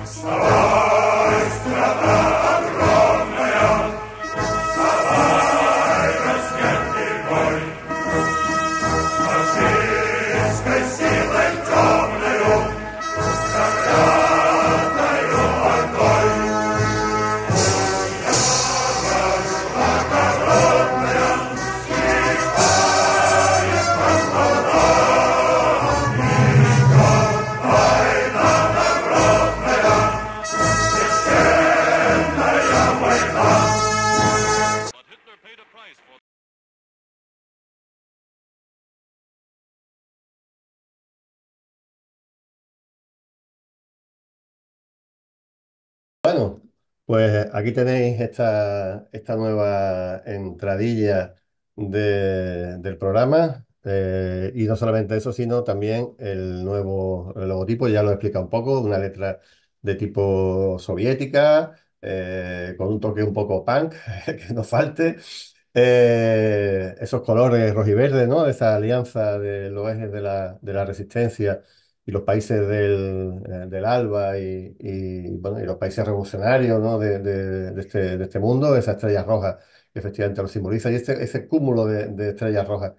Wstawaj, sprawa ogromna, wstawaj, rozpięty boj. Faschistской силой темною заградою огонь. Bueno, pues aquí tenéis esta nueva entradilla del programa. Y no solamente eso, sino también el nuevo logotipo, ya lo he explicado un poco, una letra de tipo soviética, con un toque un poco punk, que no falte. Esos colores rojiverde, ¿no? Esa alianza de los ejes de la resistencia y los países del ALBA bueno, y los países revolucionarios, ¿no? de este mundo, esa estrella roja que efectivamente lo simboliza, y ese cúmulo de estrellas rojas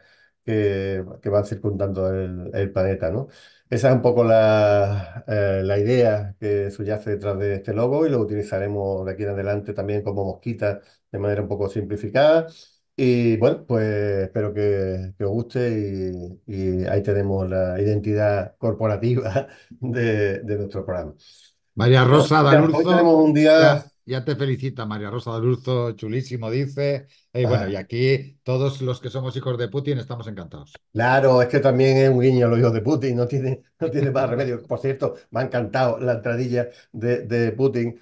que van circundando el planeta, ¿no? Esa es un poco la idea que subyace detrás de este logo, y lo utilizaremos de aquí en adelante también como mosquita de manera un poco simplificada. Y bueno, pues espero que os guste, y ahí tenemos la identidad corporativa de nuestro programa. María Rosa Mira, hoy tenemos Dalurzo, un día. ya te felicita, María Rosa Dalurzo, chulísimo, dice. Y bueno, y ah, aquí todos los que somos hijos de Putin estamos encantados. Claro, es que también es un guiño a los hijos de Putin, no tiene más remedio. Por cierto, me ha encantado la entradilla de Putin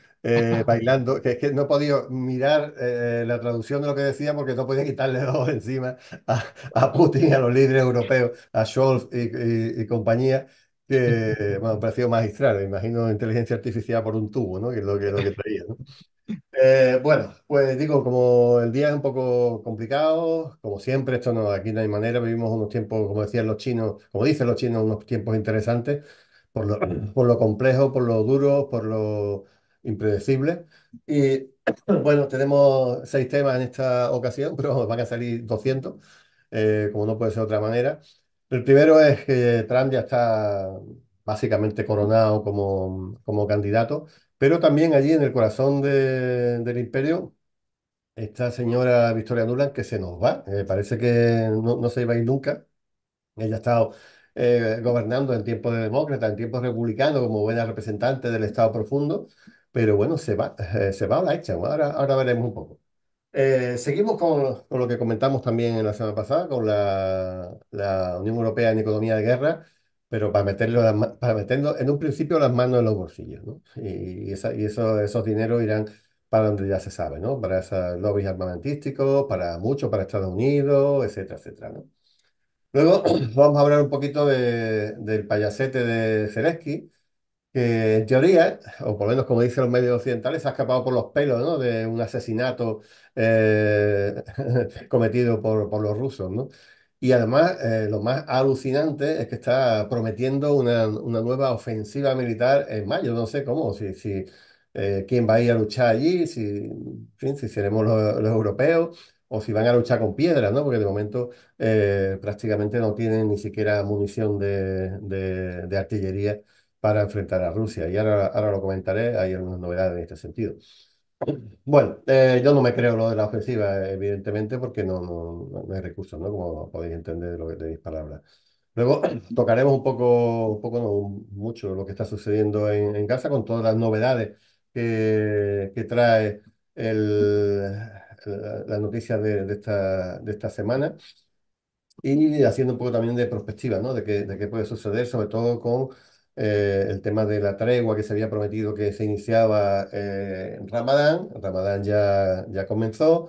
bailando, que es que no he podido mirar la traducción de lo que decía porque no podía quitarle dos encima a Putin y a los líderes europeos, a Scholz y compañía, que bueno, me ha parecido magistral. Me imagino inteligencia artificial por un tubo, ¿no? Que es lo que traía, ¿no? Bueno, pues digo, como el día es un poco complicado, como siempre, esto no, aquí no hay manera, vivimos unos tiempos, como decían los chinos, como dicen los chinos, unos tiempos interesantes, por lo, por lo complejo, por lo duro, por lo impredecible. Y bueno, tenemos 6 temas en esta ocasión, pero van a salir 200, como no puede ser de otra manera. El primero es que Trump ya está básicamente coronado como candidato. Pero también allí en el corazón del imperio, esta señora Victoria Nuland, que se nos va. Parece que no se iba a ir nunca. Ella ha estado gobernando en tiempos de demócrata, en tiempos republicanos, como buena representante del Estado profundo. Pero bueno, se va o la echan. Ahora veremos un poco. Seguimos con lo que comentamos también en la semana pasada, con la Unión Europea en economía de guerra, pero para meterlo en un principio las manos en los bolsillos, ¿no? Esos dineros irán para donde ya se sabe, ¿no? Para esos lobbies armamentísticos, para mucho, para Estados Unidos, etcétera, etcétera, ¿no? Luego vamos a hablar un poquito del payasete de Zelensky, que en teoría, o por lo menos como dicen los medios occidentales, se ha escapado por los pelos, ¿no? De un asesinato eh, cometido por los rusos, ¿no? Y además, lo más alucinante es que está prometiendo una nueva ofensiva militar en mayo. No sé cómo, si quién va a ir a luchar allí, en fin, si seremos los europeos o si van a luchar con piedras, ¿no? Porque de momento prácticamente no tienen ni siquiera munición de artillería para enfrentar a Rusia. Y ahora lo comentaré, hay algunas novedades en este sentido. Bueno, yo no me creo lo de la ofensiva, evidentemente, porque no hay recursos, ¿no? Como podéis entender de lo que tenéis palabras. Luego tocaremos un poco, no mucho, lo que está sucediendo en Gaza, con todas las novedades que trae el, la noticia de esta semana, y haciendo un poco también de perspectiva, ¿no? De qué puede suceder, sobre todo con el tema de la tregua que se había prometido que se iniciaba en Ramadán. Ramadán ya comenzó,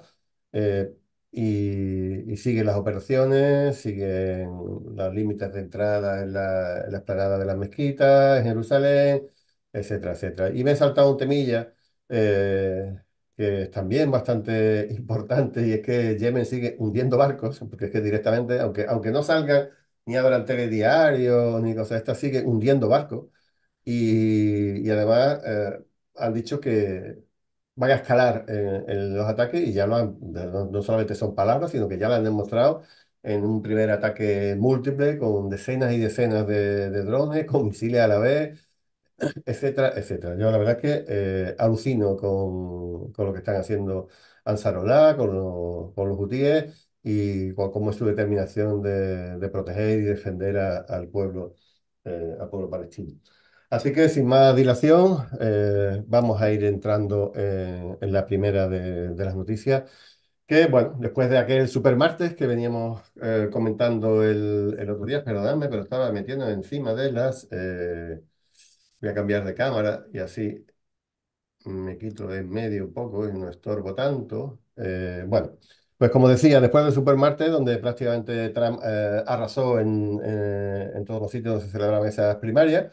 eh, y siguen las operaciones, siguen los límites de entrada en la explanada de las mezquitas, en Jerusalén, etcétera, etcétera. Y me he saltado un temilla. eh, que es también bastante importante, y es que Yemen sigue hundiendo barcos, porque es que directamente, aunque no salgan ni abran telediarios ni cosas de estas, sigue hundiendo barcos. y además han dicho que van a escalar en los ataques y ya no solamente son palabras, sino que ya lo han demostrado en un primer ataque múltiple con decenas y decenas de drones, con misiles a la vez, etcétera, etcétera. Yo la verdad es que alucino con lo que están haciendo Ansarollah, con los hutíes y con cómo es su determinación de proteger y defender al pueblo palestino. Así que sin más dilación, vamos a ir entrando en la primera de las noticias, que bueno, después de aquel supermartes que veníamos comentando el otro día, perdonadme, pero estaba metiendo encima de las... voy a cambiar de cámara y así me quito de en medio un poco y no estorbo tanto. Bueno, pues como decía, después del supermartes, donde prácticamente Trump arrasó en todos los sitios donde se celebraban esas primarias,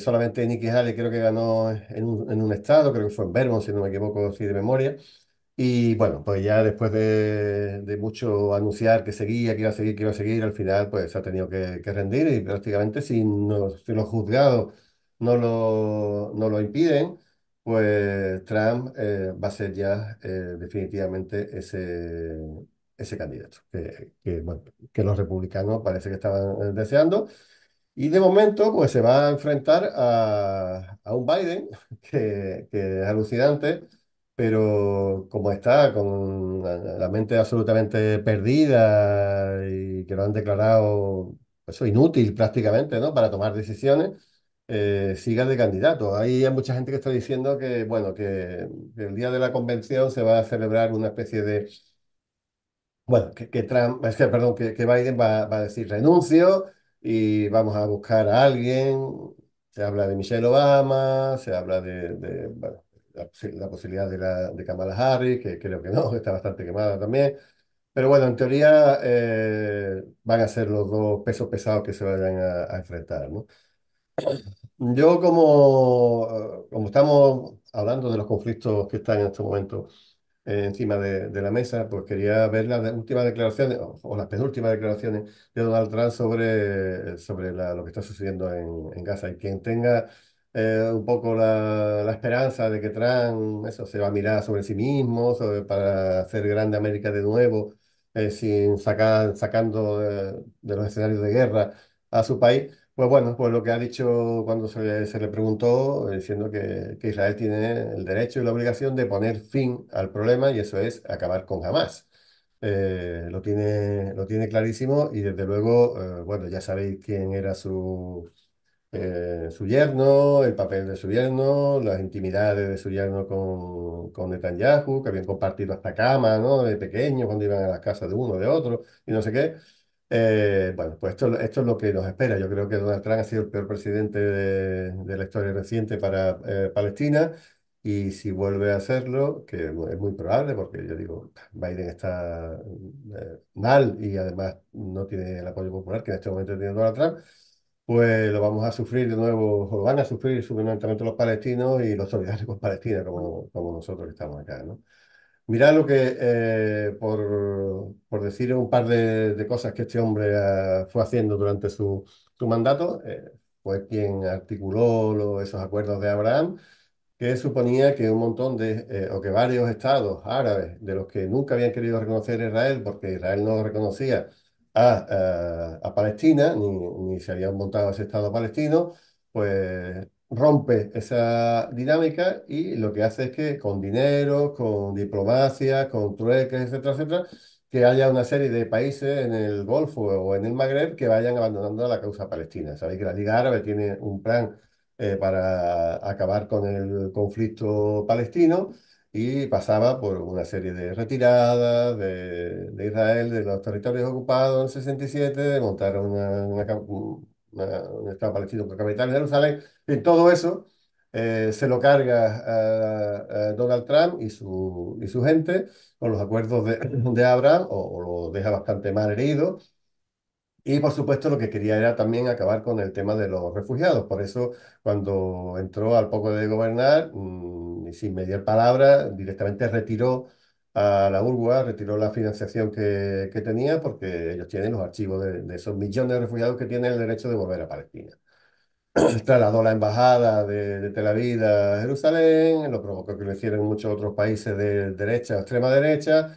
solamente Nikki Haley creo que ganó en un estado, creo que fue en Vermont, si no me equivoco, así de memoria. Y bueno, pues ya después de mucho anunciar que seguía, que iba a seguir, que iba a seguir, al final pues se ha tenido que rendir y prácticamente si los juzgados no lo impiden, pues Trump va a ser ya definitivamente ese candidato bueno, que los republicanos parece que estaban deseando. Y de momento, pues se va a enfrentar a un Biden que es alucinante, pero como está con la mente absolutamente perdida y que lo han declarado eso inútil prácticamente, ¿no? Para tomar decisiones, siga de candidato. Hay mucha gente que está diciendo que, bueno, que el día de la convención se va a celebrar una especie de bueno, que Trump, es que, perdón, que Biden va a decir renuncio y vamos a buscar a alguien. Se habla de Michelle Obama, se habla bueno, la posibilidad de Kamala Harris, que creo que no, que está bastante quemada también. Pero bueno, en teoría van a ser los dos pesos pesados que se vayan a enfrentar, ¿no? Yo como estamos hablando de los conflictos que están en este momento encima de la mesa, pues quería ver las últimas declaraciones o las penúltimas declaraciones de Donald Trump sobre lo que está sucediendo en Gaza. Y quien tenga un poco la esperanza de que Trump eso, se va a mirar sobre sí mismo, para hacer grande América de nuevo, sin sacando de los escenarios de guerra a su país. Pues bueno, pues lo que ha dicho cuando se le preguntó, diciendo que Israel tiene el derecho y la obligación de poner fin al problema y eso es acabar con Hamas. Lo tiene clarísimo y desde luego, bueno, ya sabéis quién era su yerno, el papel de su yerno, las intimidades de su yerno con Netanyahu, que habían compartido hasta cama, ¿no? De pequeño, cuando iban a las casas de uno, de otro y no sé qué. Bueno, pues esto es lo que nos espera. Yo creo que Donald Trump ha sido el peor presidente de la historia reciente para Palestina y si vuelve a hacerlo, que es muy probable porque yo digo, Biden está mal y además no tiene el apoyo popular que en este momento tiene Donald Trump, pues lo vamos a sufrir de nuevo, o lo van a sufrir fundamentalmente los palestinos y los solidarios con Palestina como nosotros que estamos acá, ¿no? Mirad lo que, por decir un par de cosas que este hombre fue haciendo durante su mandato, fue quien articuló esos acuerdos de Abraham, que suponía que un montón o que varios estados árabes, de los que nunca habían querido reconocer a Israel, porque Israel no reconocía a Palestina, ni se habían montado ese estado palestino, pues rompe esa dinámica y lo que hace es que con dinero, con diplomacia, con trueques, etcétera, etcétera, que haya una serie de países en el Golfo o en el Magreb que vayan abandonando la causa palestina. Sabéis que la Liga Árabe tiene un plan para acabar con el conflicto palestino y pasaba por una serie de retiradas de Israel de los territorios ocupados en el 67, de montar un Estado palestino con capital en Jerusalén. En todo eso se lo carga a Donald Trump y su gente con los acuerdos de Abraham o lo deja bastante mal herido y por supuesto lo que quería era también acabar con el tema de los refugiados. Por eso cuando entró al poco de gobernar, y sin mediar palabra, directamente retiró a la URWA, retiró la financiación que tenía porque ellos tienen los archivos de esos millones de refugiados que tienen el derecho de volver a Palestina. trasladó la embajada de Tel Aviv a Jerusalén, lo provocó que lo hicieran muchos otros países de derecha o extrema derecha,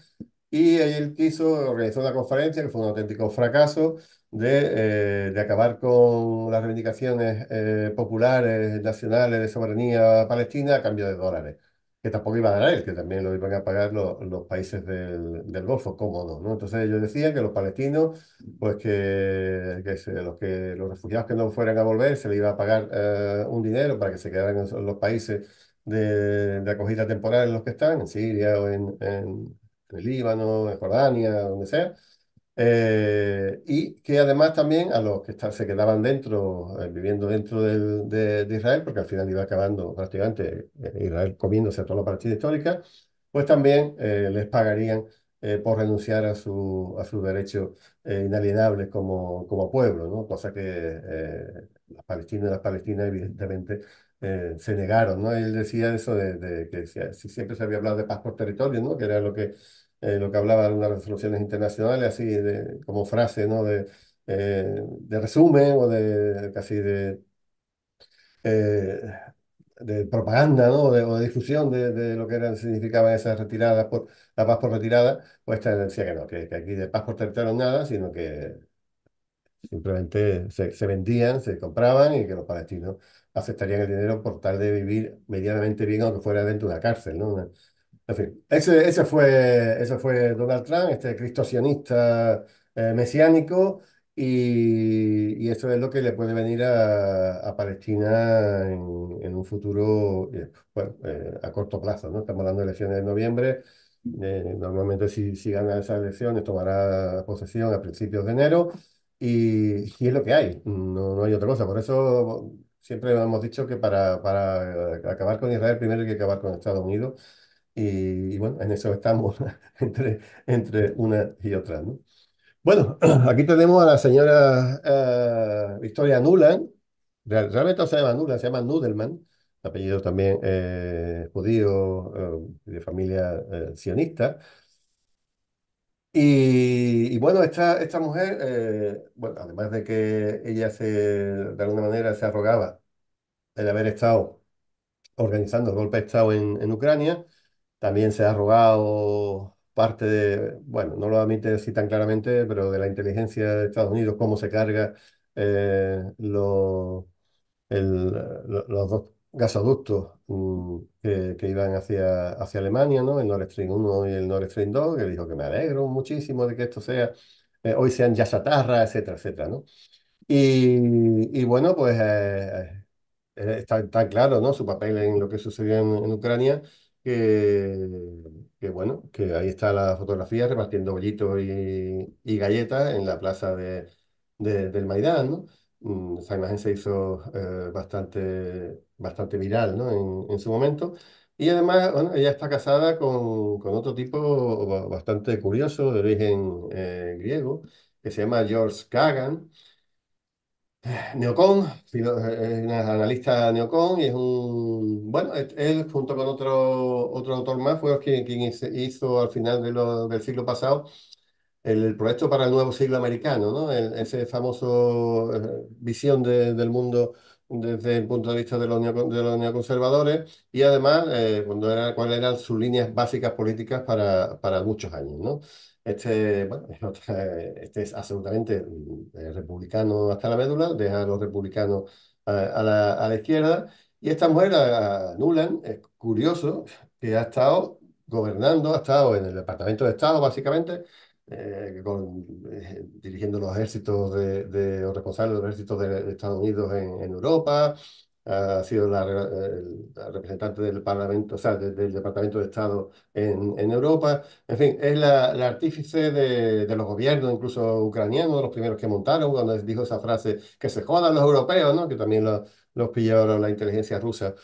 y él quiso organizar una conferencia que fue un auténtico fracaso de acabar con las reivindicaciones populares, nacionales de soberanía palestina a cambio de dólares, que tampoco iba a dar a él, que también lo iban a pagar los países del Golfo, cómo no, ¿no? Entonces ellos decían que los palestinos pues los refugiados que no fueran a volver se les iba a pagar un dinero para que se quedaran en los países de acogida temporal en los que están, en Siria o en el Líbano, en Jordania, donde sea. Y que además también a los que se quedaban dentro, viviendo dentro de Israel, porque al final iba acabando prácticamente Israel comiéndose a toda la Palestina histórica, pues también les pagarían por renunciar a sus derechos inalienables como pueblo, ¿no? Cosa que los palestinos y las palestinas evidentemente se negaron, ¿no? Él decía eso de que si siempre se había hablado de paz por territorio, ¿no? Que era lo que hablaba en las resoluciones internacionales, así como frase, ¿no? De resumen o de casi eh, de propaganda, ¿no? O de difusión de lo que significaban esas retiradas la paz por retirada, pues esta decía que no, que aquí de paz por territorio nada, sino que simplemente se vendían, se compraban y que los palestinos aceptarían el dinero por tal de vivir medianamente bien, aunque fuera dentro de una cárcel, ¿no? En fin, ese fue Donald Trump, este cristocionista mesiánico, y eso es lo que le puede venir a Palestina en un futuro, bueno, a corto plazo, ¿no? Estamos hablando de elecciones de noviembre. Normalmente si gana esas elecciones tomará posesión a principios de enero y es lo que hay, no hay otra cosa. Por eso siempre hemos dicho que para acabar con Israel primero hay que acabar con Estados Unidos. Y bueno, en eso estamos entre una y otra, ¿no? Bueno, aquí tenemos a la señora Victoria Nuland. Realmente no se llama Nuland, se llama Nudelman. Apellido también judío, de familia sionista. Y bueno, esta mujer, bueno, además de que ella de alguna manera se arrogaba el haber estado organizando el golpe de Estado en Ucrania. También se ha arrogado parte bueno, no lo admite así tan claramente, pero de la inteligencia de Estados Unidos, cómo se carga los dos gasoductos que iban hacia Alemania, ¿no? El Nord Stream 1 y el Nord Stream 2, que dijo que me alegro muchísimo de que esto hoy sean ya chatarra, etcétera, etcétera, ¿no? Y bueno, pues está claro, ¿no? Su papel en lo que sucedió en Ucrania, que, que bueno, que ahí está la fotografía repartiendo bollitos y galletas en la plaza del Maidán, ¿no? Esa imagen se hizo bastante viral, ¿no? En su momento. Y además, bueno, ella está casada con otro tipo bastante curioso, de origen griego, que se llama George Kagan. Neocon, es un analista neocon y es bueno, él junto con otro autor más fue quien hizo al final del siglo pasado el proyecto para el nuevo siglo americano, ¿no? Ese famoso visión del mundo desde el punto de vista de los neoconservadores y además cuáles eran sus líneas básicas políticas para muchos años, ¿no? Bueno, este es absolutamente republicano hasta la médula, deja a los republicanos a la izquierda, y esta mujer, Nuland, es curioso que ha estado gobernando, ha estado en el Departamento de Estado, básicamente, dirigiendo los ejércitos o responsable de los ejércitos de Estados Unidos en Europa, ha sido la representante del Parlamento, o sea, del Departamento de Estado en Europa. En fin, es la artífice de los gobiernos, incluso ucranianos, los primeros que montaron, cuando dijo esa frase, que se jodan los europeos, ¿no? Que también los pillaron la inteligencia rusa,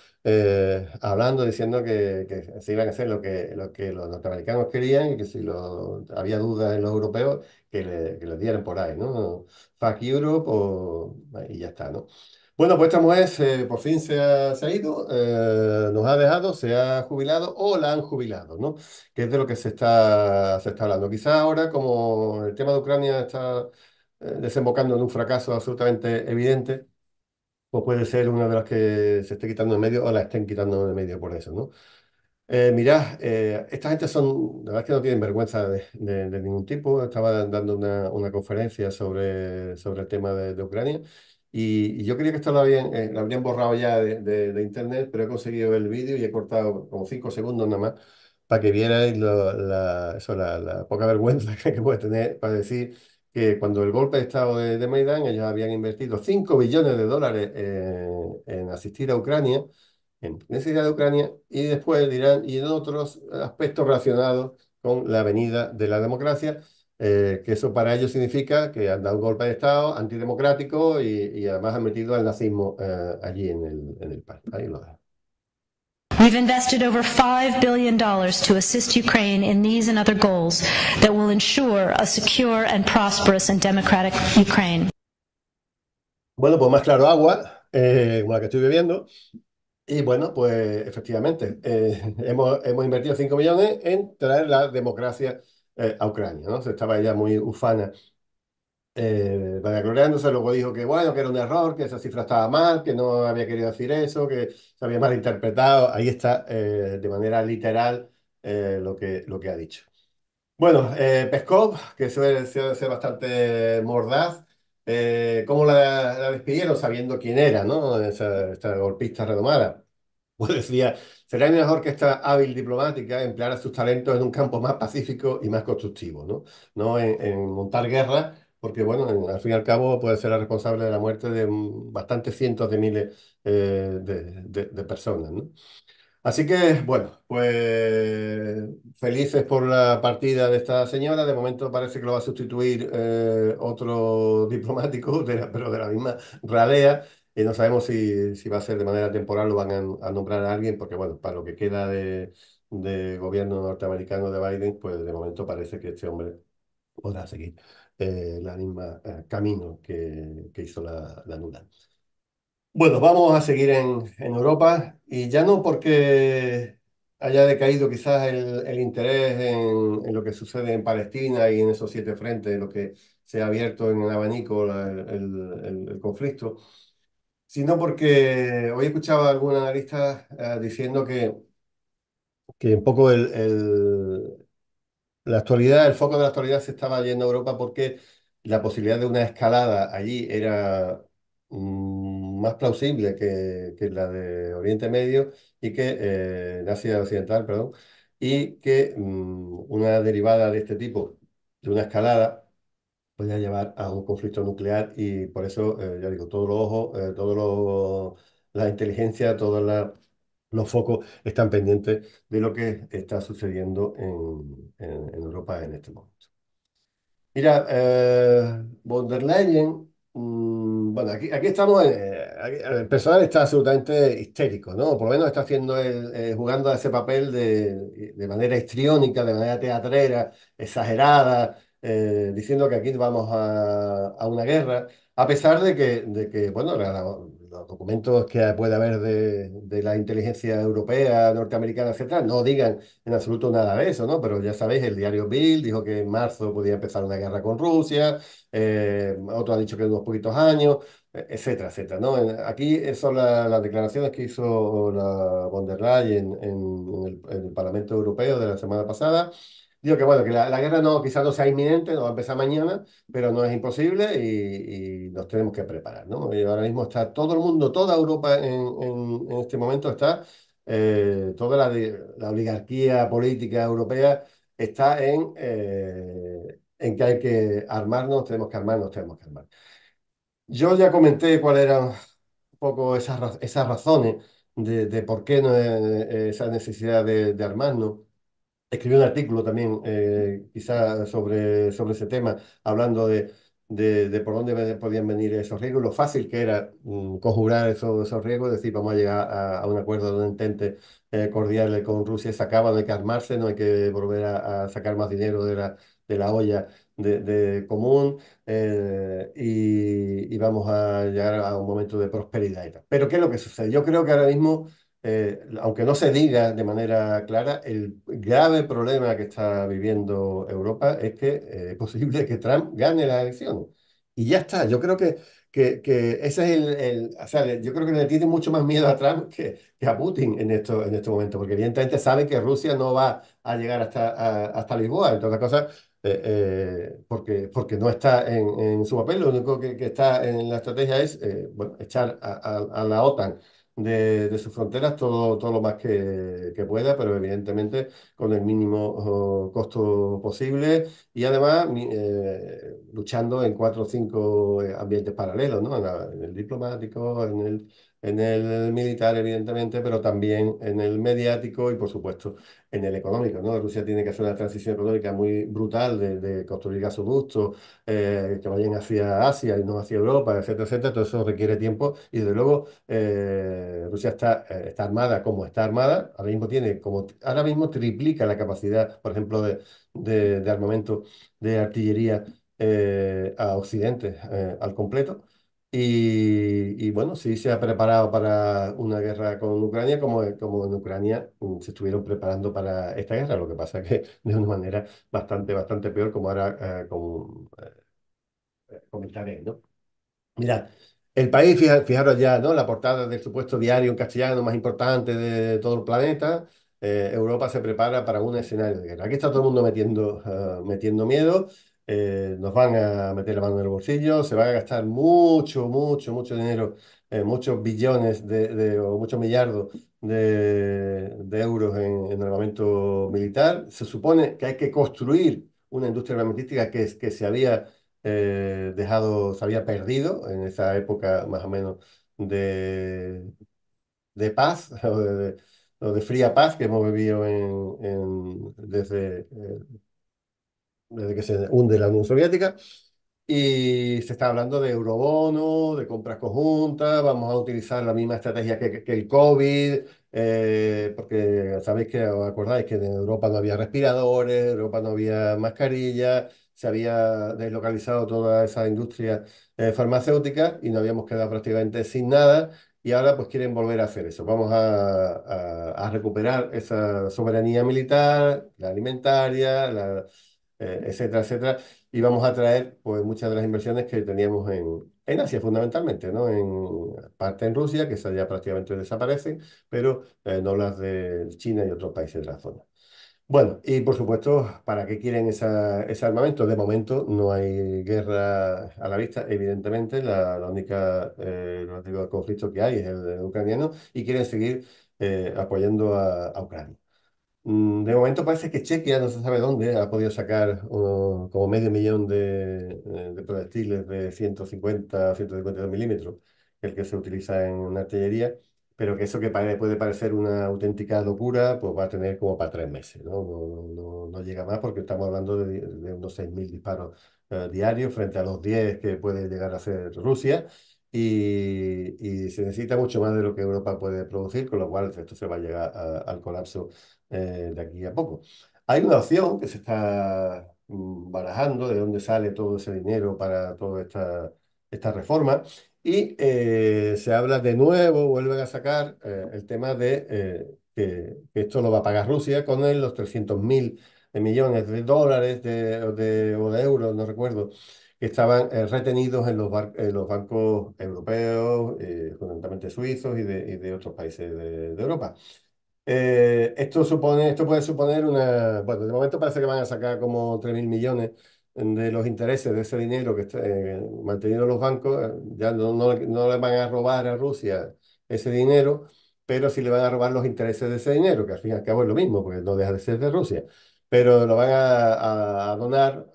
hablando, diciendo que se iban a hacer lo que los norteamericanos querían y que si había dudas en los europeos, que les dieran por ahí, ¿no? Fuck Europe y ya está, ¿no? Bueno, pues esta mujer por fin se ha ido, nos ha dejado, se ha jubilado o la han jubilado, ¿no? Que es de lo que se está hablando. Quizás ahora, como el tema de Ucrania está desembocando en un fracaso absolutamente evidente, pues puede ser una de las que se esté quitando de medio o la estén quitando de medio por eso, ¿no? Mirad, esta gente son, la verdad es que no tienen vergüenza de ningún tipo. Estaba dando una conferencia sobre el tema de Ucrania y yo creía que esto lo habrían borrado ya de internet, pero he conseguido ver el vídeo y he cortado como 5 segundos nada más para que vierais la poca vergüenza que puede tener para decir que cuando el golpe de Estado de Maidán ellos habían invertido 5 billones de dólares en asistir a Ucrania en necesidad de Ucrania y después dirán, y en otros aspectos relacionados con la venida de la democracia, que eso para ellos significa que han dado un golpe de Estado antidemocrático y además han metido al nazismo allí en el país. Ahí lo dejo. We've invested over $5 billion to assist Ukraine in these and other goals that will ensure a secure and prosperous and democratic Ukraine. Bueno, pues más claro agua, como la que estoy bebiendo. Y bueno, pues efectivamente, hemos invertido 5 millones en traer la democracia a Ucrania, ¿no? Se estaba ella muy ufana vanagloriándose, luego dijo que bueno, que era un error, que esa cifra estaba mal, que no había querido decir eso, que se había malinterpretado. Ahí está, de manera literal, lo que ha dicho. Bueno, Peskov, que suele ser bastante mordaz, ¿cómo la despidieron sabiendo quién era, ¿no? Esta golpista redomada. Pues decía, sería mejor que esta hábil diplomática empleara sus talentos en un campo más pacífico y más constructivo, ¿no? No en montar guerra, porque bueno, al fin y al cabo puede ser la responsable de la muerte de bastantes cientos de miles de personas, ¿no? Así que, bueno, pues felices por la partida de esta señora. De momento parece que lo va a sustituir otro diplomático, pero de la misma ralea. Y no sabemos si va a ser de manera temporal o van a nombrar a alguien, porque bueno, para lo que queda de gobierno norteamericano de Biden, pues de momento parece que este hombre podrá seguir la misma camino que hizo la nula. Bueno, vamos a seguir en Europa y ya no porque haya decaído quizás el interés en lo que sucede en Palestina y en esos 7 frentes, lo que se ha abierto en el abanico el conflicto, sino porque hoy escuchaba a algún analista diciendo que un poco la actualidad, el foco de la actualidad se estaba yendo a Europa porque la posibilidad de una escalada allí era más plausible que la de Oriente Medio y que en Asia Occidental, perdón, y que una derivada de este tipo, de una escalada, podría llevar a un conflicto nuclear y por eso, ya digo, todos los ojos, la inteligencia, todos los focos están pendientes de lo que está sucediendo en Europa en este momento. Mira, von der Leyen, bueno, aquí estamos, el personal está absolutamente histérico, ¿no? Por lo menos está haciendo jugando a ese papel de manera histriónica, de manera teatrera, exagerada, diciendo que aquí vamos a una guerra, a pesar de que bueno, los documentos que puede haber de la inteligencia europea, norteamericana, etcétera, no digan en absoluto nada de eso, ¿no? Pero ya sabéis, el diario Bild dijo que en marzo podía empezar una guerra con Rusia, otro ha dicho que en unos poquitos años, etcétera, etcétera, ¿no? Aquí son las declaraciones que hizo la von der Leyen en el Parlamento Europeo de la semana pasada. Digo que bueno, que la guerra no, quizás no sea inminente, no va a empezar mañana, pero no es imposible y nos tenemos que preparar, ¿no? Y ahora mismo está todo el mundo, toda Europa en este momento está toda la oligarquía política europea está en que hay que armarnos, tenemos que armarnos, tenemos que armar. Yo ya comenté cuáles eran un poco esas razones de por qué no, esa necesidad de armarnos. Escribí un artículo también, quizá sobre ese tema, hablando de por dónde podían venir esos riesgos, lo fácil que era conjurar esos riesgos, es decir, vamos a llegar a un acuerdo de un entente cordial con Rusia, se acaba, no hay que armarse, no hay que volver a sacar más dinero de la olla común y vamos a llegar a un momento de prosperidad y tal. Pero ¿qué es lo que sucede? Yo creo que ahora mismo aunque no se diga de manera clara, el grave problema que está viviendo Europa es que es posible que Trump gane las elecciones. Y ya está. Yo creo que ese es o sea, yo creo que le tiene mucho más miedo a Trump que a Putin en este momento, porque evidentemente sabe que Rusia no va a llegar hasta Lisboa, entre otras cosas, porque no está en su papel, lo único que está en la estrategia es bueno, echar a la OTAN de sus fronteras todo lo más que pueda, pero evidentemente con el mínimo costo posible y además luchando en cuatro o cinco ambientes paralelos, ¿no? En el diplomático, en el militar, evidentemente, pero también en el mediático y, por supuesto, en el económico, ¿no? Rusia tiene que hacer una transición económica muy brutal de construir gasoductos que vayan hacia Asia y no hacia Europa, etcétera, etcétera. Todo eso requiere tiempo y, desde luego, Rusia está armada como está armada. Ahora mismo triplica la capacidad, por ejemplo, de armamento de artillería a Occidente al completo. Bueno, sí se ha preparado para una guerra con Ucrania, como en Ucrania se estuvieron preparando para esta guerra. Lo que pasa es que de una manera bastante peor, como ahora comentaré, ¿no? Mira, el país, fijaros ya, ¿no? La portada del supuesto diario en castellano más importante de todo el planeta. Europa se prepara para un escenario de guerra. Aquí está todo el mundo metiendo miedo. Nos van a meter la mano en el bolsillo. Se va a gastar mucho dinero, muchos billones o muchos millardos de euros en armamento militar. Se supone que hay que construir una industria armamentística que se había perdido en esa época más o menos de, de paz o de fría paz que hemos vivido desde que se hunde la Unión Soviética. Y se está hablando de eurobono, de compras conjuntas, vamos a utilizar la misma estrategia que el COVID, porque sabéis que os acordáis que en Europa no había respiradores, en Europa no había mascarillas, se había deslocalizado toda esa industria farmacéutica y nos habíamos quedado prácticamente sin nada. Y ahora pues quieren volver a hacer eso. Vamos a recuperar esa soberanía militar, la alimentaria, etcétera, etcétera, y vamos a traer pues muchas de las inversiones que teníamos en Asia fundamentalmente, ¿no? En parte en Rusia, que esa ya prácticamente desaparecen, pero no las de China y otros países de la zona. Bueno, y por supuesto, ¿para qué quieren ese armamento? De momento no hay guerra a la vista, evidentemente, el único conflicto que hay es el ucraniano y quieren seguir apoyando a Ucrania. De momento parece que Chequia, no se sabe dónde, ha podido sacar como medio millón de proyectiles de 150 milímetros, el que se utiliza en artillería, pero que eso que puede parecer una auténtica locura, pues va a tener como para 3 meses, ¿no? No llega más porque estamos hablando de unos 6.000 disparos diarios frente a los 10 que puede llegar a hacer Rusia. Y se necesita mucho más de lo que Europa puede producir, con lo cual esto se va a llegar al colapso de aquí a poco. Hay una opción que se está barajando de dónde sale todo ese dinero para toda esta reforma y se habla de nuevo, vuelven a sacar el tema de que esto lo va a pagar Rusia con los 300.000 millones de dólares o de euros, no recuerdo, que estaban retenidos en los bancos europeos, fundamentalmente suizos y de otros países de Europa. Esto puede suponer bueno, de momento parece que van a sacar como 3.000 millones de los intereses de ese dinero que está manteniendo los bancos. Ya no le van a robar a Rusia ese dinero, pero sí le van a robar los intereses de ese dinero, que al fin y al cabo es lo mismo, porque no deja de ser de Rusia. Pero lo van a donar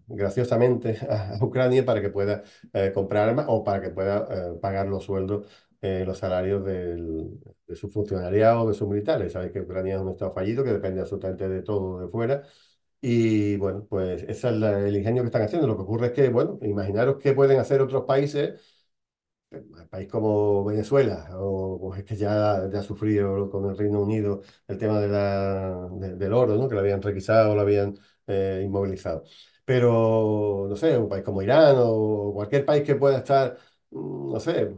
graciosamente a Ucrania para que pueda comprar armas o para que pueda pagar los sueldos, los salarios de su funcionariado, de sus militares. Sabéis que Ucrania es un estado fallido que depende absolutamente de todo de fuera. Y bueno, pues ese es el ingenio que están haciendo. Lo que ocurre es que, bueno, imaginaros qué pueden hacer otros países, un país como Venezuela, o pues es que ya ha sufrido con el Reino Unido el tema del oro, ¿no? Que lo habían requisado, lo habían inmovilizado. Pero, no sé, un país como Irán o cualquier país que pueda estar, no sé,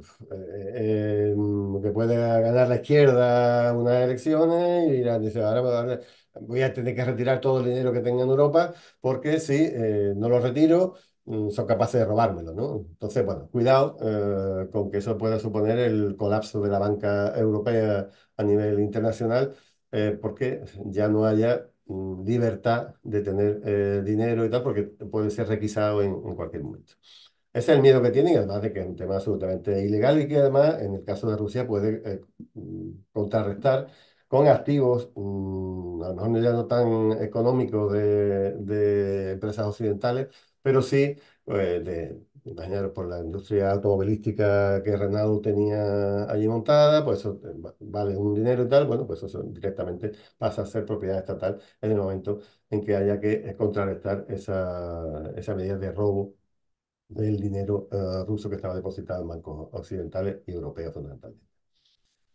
que pueda ganar la izquierda unas elecciones, y Irán dice, ahora voy a tener que retirar todo el dinero que tenga en Europa, porque si no lo retiro, son capaces de robármelo, ¿no? Entonces, bueno, cuidado con que eso pueda suponer el colapso de la banca europea a nivel internacional, porque ya no haya libertad de tener dinero y tal, porque puede ser requisado en cualquier momento. Ese es el miedo que tienen, además de que es un tema absolutamente ilegal y que además, en el caso de Rusia, puede contrarrestar con activos, a lo mejor ya no tan económicos de empresas occidentales, pero sí imaginaros, por la industria automovilística que Renault tenía allí montada, pues eso vale un dinero y tal, bueno, pues eso directamente pasa a ser propiedad estatal en el momento en que haya que contrarrestar esa medida de robo del dinero ruso que estaba depositado en bancos occidentales y europeos fundamentalmente.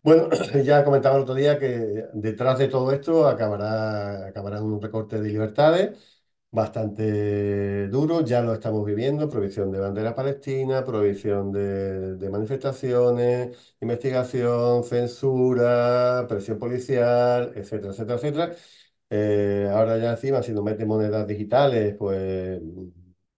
Bueno, ya comentaba el otro día que detrás de todo esto acabará un recorte de libertades bastante duro, ya lo estamos viviendo, prohibición de bandera palestina, prohibición de manifestaciones, investigación, censura, presión policial, etcétera, etcétera, etcétera. Ahora ya encima, si nos meten monedas digitales, pues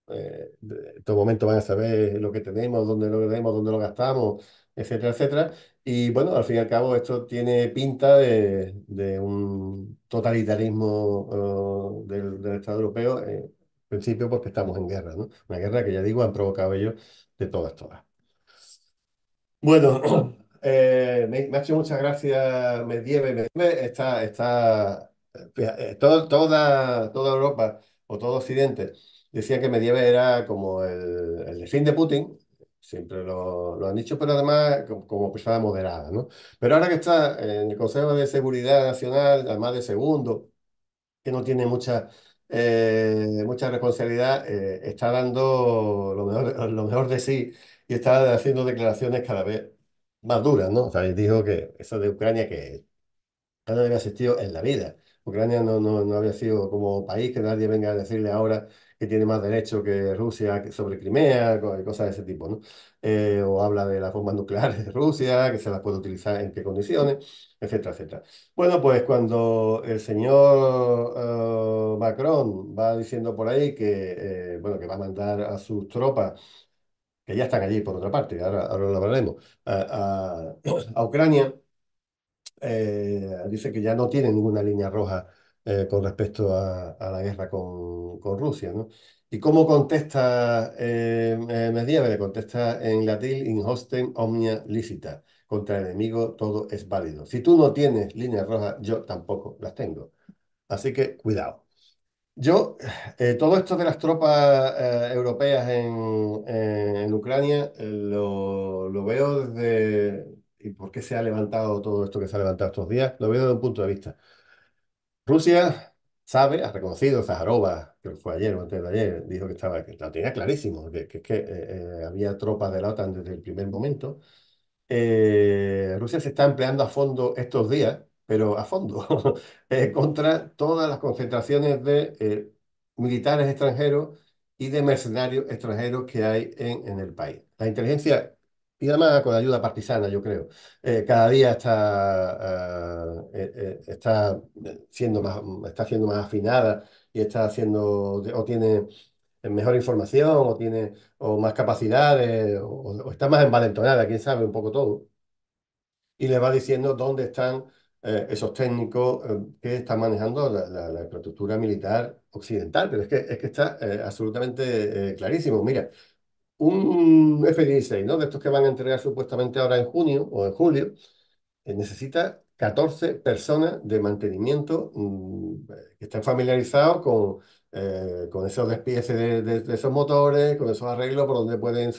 en todo momento van a saber lo que tenemos, dónde lo gastamos, etcétera, etcétera. Y bueno, al fin y al cabo esto tiene pinta de un totalitarismo del Estado europeo, en principio porque estamos en guerra, ¿no? Una guerra que ya digo han provocado ellos de todas, todas. Bueno, me ha hecho muchas gracias Medieval. Toda Europa o todo Occidente decía que Medieval era como el fin de Putin, siempre lo han dicho, pero además como persona moderada, ¿no? Pero ahora que está en el Consejo de Seguridad Nacional, además de segundo, que no tiene mucha responsabilidad, está dando lo mejor de sí y está haciendo declaraciones cada vez más duras, ¿no? O sea, dijo que eso de Ucrania que no había existido en la vida. Ucrania no había sido como país, que nadie venga a decirle ahora que tiene más derecho que Rusia sobre Crimea, cosas de ese tipo, ¿no? O habla de las bombas nucleares de Rusia, que se las puede utilizar en qué condiciones, etcétera, etcétera. Bueno, pues cuando el señor Macron va diciendo por ahí que, bueno, que va a mandar a sus tropas, que ya están allí por otra parte, ahora lo hablaremos, a Ucrania, dice que ya no tiene ninguna línea roja con respecto a la guerra con Rusia, ¿no? ¿Y cómo contesta Medieval? Le contesta en latín: in hostem omnia licita. Contra el enemigo todo es válido. Si tú no tienes líneas rojas, yo tampoco las tengo. Así que cuidado. Yo, todo esto de las tropas europeas en Ucrania, lo veo desde... ¿Y por qué se ha levantado todo esto que se ha levantado estos días? Lo veo desde un punto de vista. Rusia sabe, ha reconocido, Zaharova, que fue ayer o antes de ayer, dijo que lo tenía clarísimo, que había tropas de la OTAN desde el primer momento. Rusia se está empleando a fondo estos días, pero a fondo, contra todas las concentraciones de militares extranjeros y de mercenarios extranjeros que hay en el país. La inteligencia, y además con ayuda partisana, yo creo, cada día está siendo más afinada y está haciendo, o tiene mejor información, o más capacidades, o está más envalentonada, quién sabe, un poco todo, y le va diciendo dónde están esos técnicos que están manejando la infraestructura militar occidental. Pero es que está absolutamente clarísimo. Mira, un F-16, ¿no? De estos que van a entregar supuestamente ahora en junio o en julio, necesita 14 personas de mantenimiento que estén familiarizados con esos despieces de esos motores, con esos arreglos por donde puede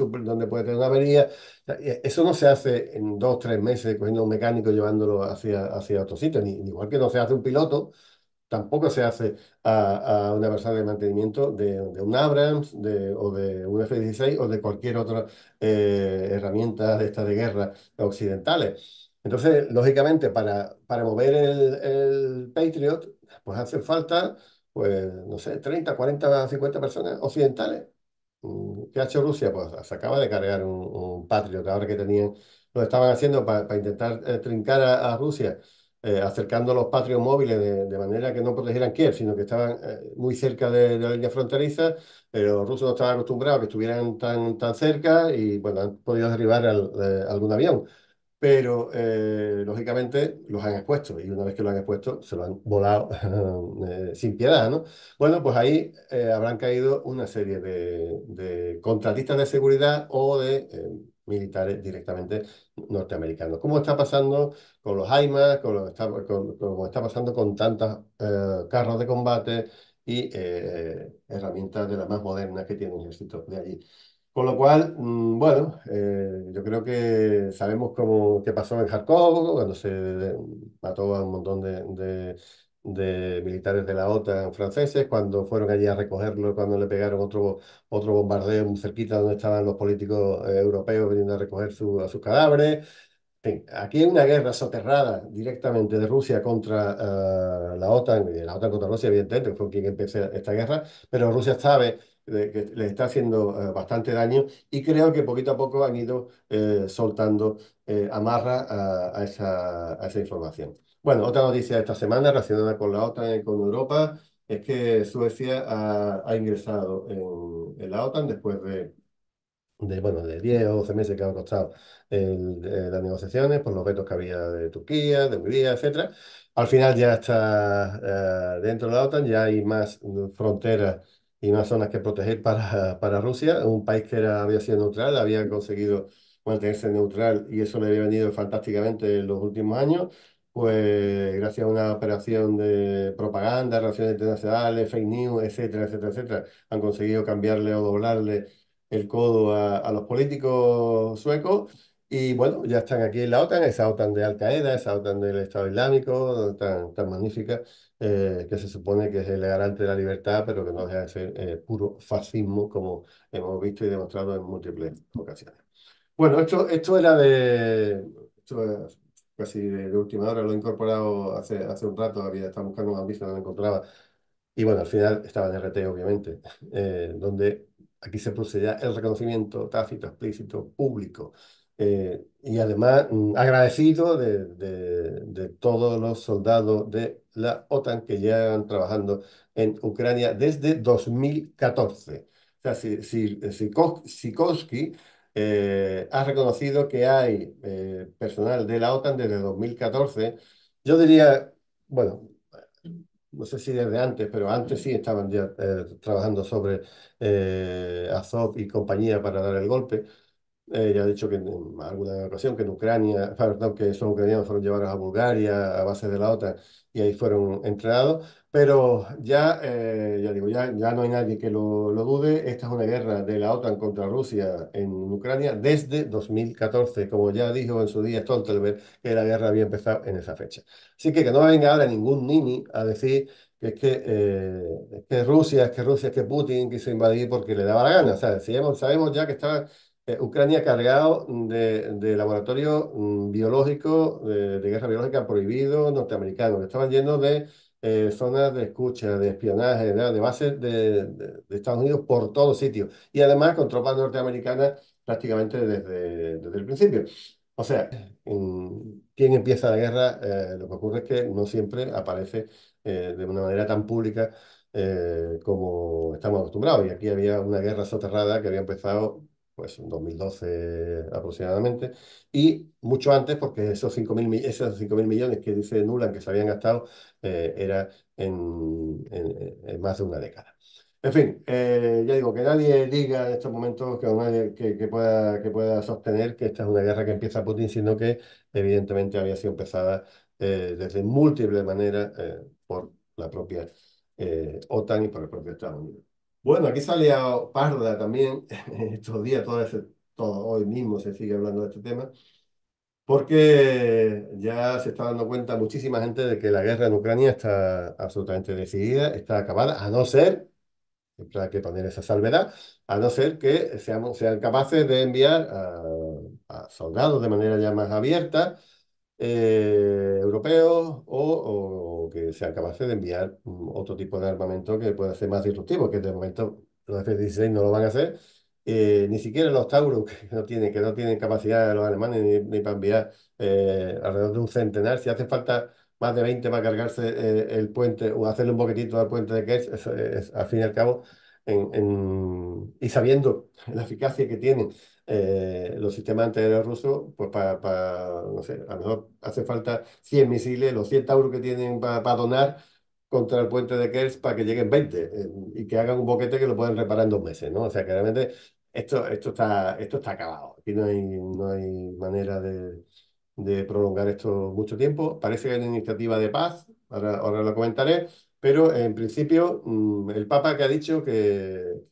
tener una avería. O sea, eso no se hace en 2, 3 meses cogiendo un mecánico y llevándolo hacia otro sitio, ni igual que no se hace un piloto. Tampoco se hace a una persona de mantenimiento de un Abrams o de un F-16 o de cualquier otra herramienta de estas de guerra occidentales. Entonces, lógicamente, para mover el Patriot, pues hace falta, pues, no sé, 30, 40, 50 personas occidentales. ¿Qué ha hecho Rusia? Pues se acaba de cargar un Patriot ahora que tenían, lo estaban haciendo para intentar trincar a Rusia. acercando los Patriot móviles de manera que no protegieran Kiev, sino que estaban muy cerca de la línea fronteriza. Los rusos no estaban acostumbrados a que estuvieran tan cerca y bueno, han podido derribar algún avión. Pero lógicamente los han expuesto y una vez que lo han expuesto se lo han volado sin piedad, ¿no? Bueno, pues ahí habrán caído una serie de contratistas de seguridad o de militares directamente norteamericanos. Como está pasando con los HIMARS, como está pasando con tantos carros de combate y herramientas de las más modernas que tiene el ejército de allí. Con lo cual, bueno, yo creo que sabemos qué pasó en Kharkov, cuando se mató a un montón de militares de la OTAN franceses, cuando fueron allí a recogerlo, cuando le pegaron otro bombardeo muy cerquita donde estaban los políticos europeos viniendo a recoger a sus cadáveres. En fin, aquí hay una guerra soterrada directamente de Rusia contra la OTAN, y la OTAN contra Rusia, evidentemente, que fue quien empezó esta guerra, pero Rusia sabe que le está haciendo bastante daño y creo que poquito a poco han ido soltando amarra a esa información. Bueno, otra noticia de esta semana relacionada con la OTAN y con Europa es que Suecia ha ingresado en la OTAN después bueno, de 10 o 12 meses que han costado las negociaciones, por los vetos que había de Turquía, de Hungría, etcétera. Al final ya está dentro de la OTAN, ya hay más fronteras y más zonas que proteger para Rusia, un país que había sido neutral, había conseguido mantenerse neutral y eso le había venido fantásticamente en los últimos años. Pues gracias a una operación de propaganda, relaciones internacionales, fake news, etcétera, etcétera, etcétera, han conseguido cambiarle o doblarle el codo a los políticos suecos y bueno, ya están aquí en la OTAN, esa OTAN de Al Qaeda, esa OTAN del Estado Islámico, tan magnífica, que se supone que es el garante de la libertad, pero que no deja de ser puro fascismo, como hemos visto y demostrado en múltiples ocasiones. Bueno, esto era esto era casi de última hora, lo he incorporado hace un rato, estaba buscando una aviso, no lo encontraba. Y bueno, al final estaba en RT, obviamente, donde aquí se procedía el reconocimiento tácito, explícito, público, y además agradecido de todos los soldados de la OTAN que llevan trabajando en Ucrania desde 2014. O sea, Sikorski ha reconocido que hay personal de la OTAN desde 2014. Yo diría, bueno, no sé si desde antes, pero antes sí estaban ya trabajando sobre Azov y compañía para dar el golpe. Ya he dicho que en alguna ocasión que en Ucrania, perdón, que esos ucranianos fueron llevados a Bulgaria a base de la OTAN y ahí fueron entrenados, pero ya digo, ya no hay nadie que lo dude. Esta es una guerra de la OTAN contra Rusia en Ucrania desde 2014, como ya dijo en su día Stoltenberg, que la guerra había empezado en esa fecha. Así que no venga ahora ningún nini a decir que es que Putin quiso invadir porque le daba la gana. O sea, sabemos ya que estaba Ucrania cargado de laboratorios biológicos, de guerra biológica prohibidos norteamericanos, que estaban llenos de zonas de escucha, de espionaje, de bases de Estados Unidos por todos sitios. Y además con tropas norteamericanas prácticamente desde el principio. O sea, ¿quién empieza la guerra? Lo que ocurre es que no siempre aparece de una manera tan pública como estamos acostumbrados. Y aquí había una guerra soterrada que había empezado pues en 2012 aproximadamente, y mucho antes, porque esos 5.000 millones que dice Nuland que se habían gastado, era en más de una década. En fin, ya digo, que nadie diga en estos momentos que nadie que pueda sostener que esta es una guerra que empieza Putin, sino que evidentemente había sido empezada desde múltiples maneras por la propia OTAN y por el propio Estados Unidos. Bueno, aquí sale a Parda también, estos días, hoy mismo se sigue hablando de este tema, porque ya se está dando cuenta muchísima gente de que la guerra en Ucrania está absolutamente decidida, está acabada, a no ser, siempre hay que poner esa salvedad, a no ser que sean capaces de enviar a soldados de manera ya más abierta europeos o que sean capaces de enviar otro tipo de armamento que pueda ser más disruptivo, que de momento los F-16 no lo van a hacer. Ni siquiera los Taurus, que no tienen capacidad los alemanes ni para enviar alrededor de un centenar. Si hace falta más de 20 para cargarse el puente o hacerle un boquetito al puente de Kerch, eso es, al fin y al cabo, y sabiendo la eficacia que tienen los sistemas antiaéreos rusos, pues no sé, a lo mejor hace falta 100 misiles, los 100 Taurus que tienen para donar contra el puente de Kerch para que lleguen 20 y que hagan un boquete que lo puedan reparar en 2 meses, ¿no? O sea, que realmente esto está acabado. Aquí no hay manera de prolongar esto mucho tiempo. Parece que hay una iniciativa de paz, ahora lo comentaré, pero en principio el Papa que ha dicho que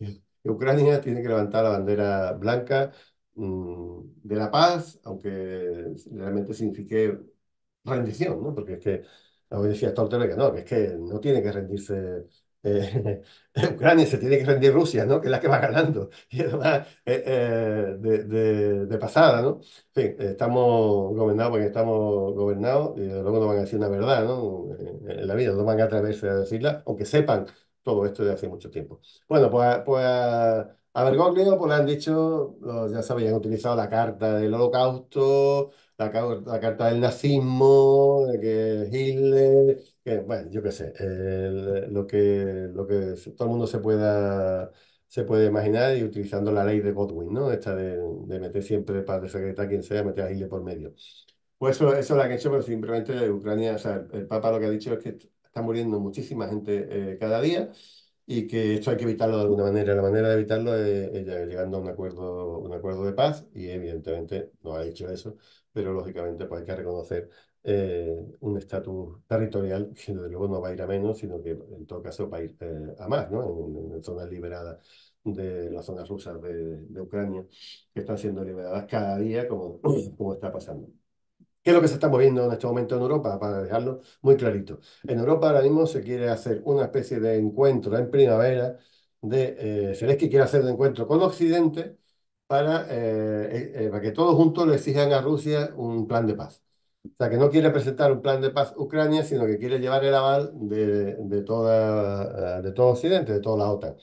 Ucrania tiene que levantar la bandera blanca de la paz, aunque realmente signifique rendición, ¿no? Porque es que, como decía Stoltenberg, que no, que es que no tiene que rendirse eh, Ucrania, se tiene que rendir Rusia, ¿no? Que es la que va ganando. Y además, de pasada, ¿no? En fin, estamos gobernados porque estamos gobernados y luego no van a decir una verdad, ¿no? En la vida no van a atreverse a decirla, aunque sepan todo esto de hace mucho tiempo. Bueno, a Bergoglio pues le han dicho, ya sabéis, han utilizado la carta del Holocausto, la carta del nazismo, de que Hitler, que, bueno, yo qué sé, lo que todo el mundo se puede imaginar y utilizando la ley de Godwin, ¿no? Esta de meter siempre para secretar quien sea, meter a Hitler por medio. Pues eso lo han hecho, pero simplemente Ucrania, o sea, el Papa lo que ha dicho es que está muriendo muchísima gente cada día y que esto hay que evitarlo de alguna manera. La manera de evitarlo es llegando a un acuerdo de paz y evidentemente no ha dicho eso, pero lógicamente pues hay que reconocer un estatus territorial que desde luego no va a ir a menos, sino que en todo caso va a ir a más, ¿no? En zonas liberadas de las zonas rusas de Ucrania, que están siendo liberadas cada día como está pasando. ¿Qué es lo que se está moviendo en este momento en Europa? Para dejarlo muy clarito. En Europa ahora mismo se quiere hacer una especie de encuentro en primavera Zelensky quiere hacer un encuentro con Occidente para que todos juntos le exijan a Rusia un plan de paz. O sea, que no quiere presentar un plan de paz Ucrania, sino que quiere llevar el aval de todo Occidente, de toda la OTAN.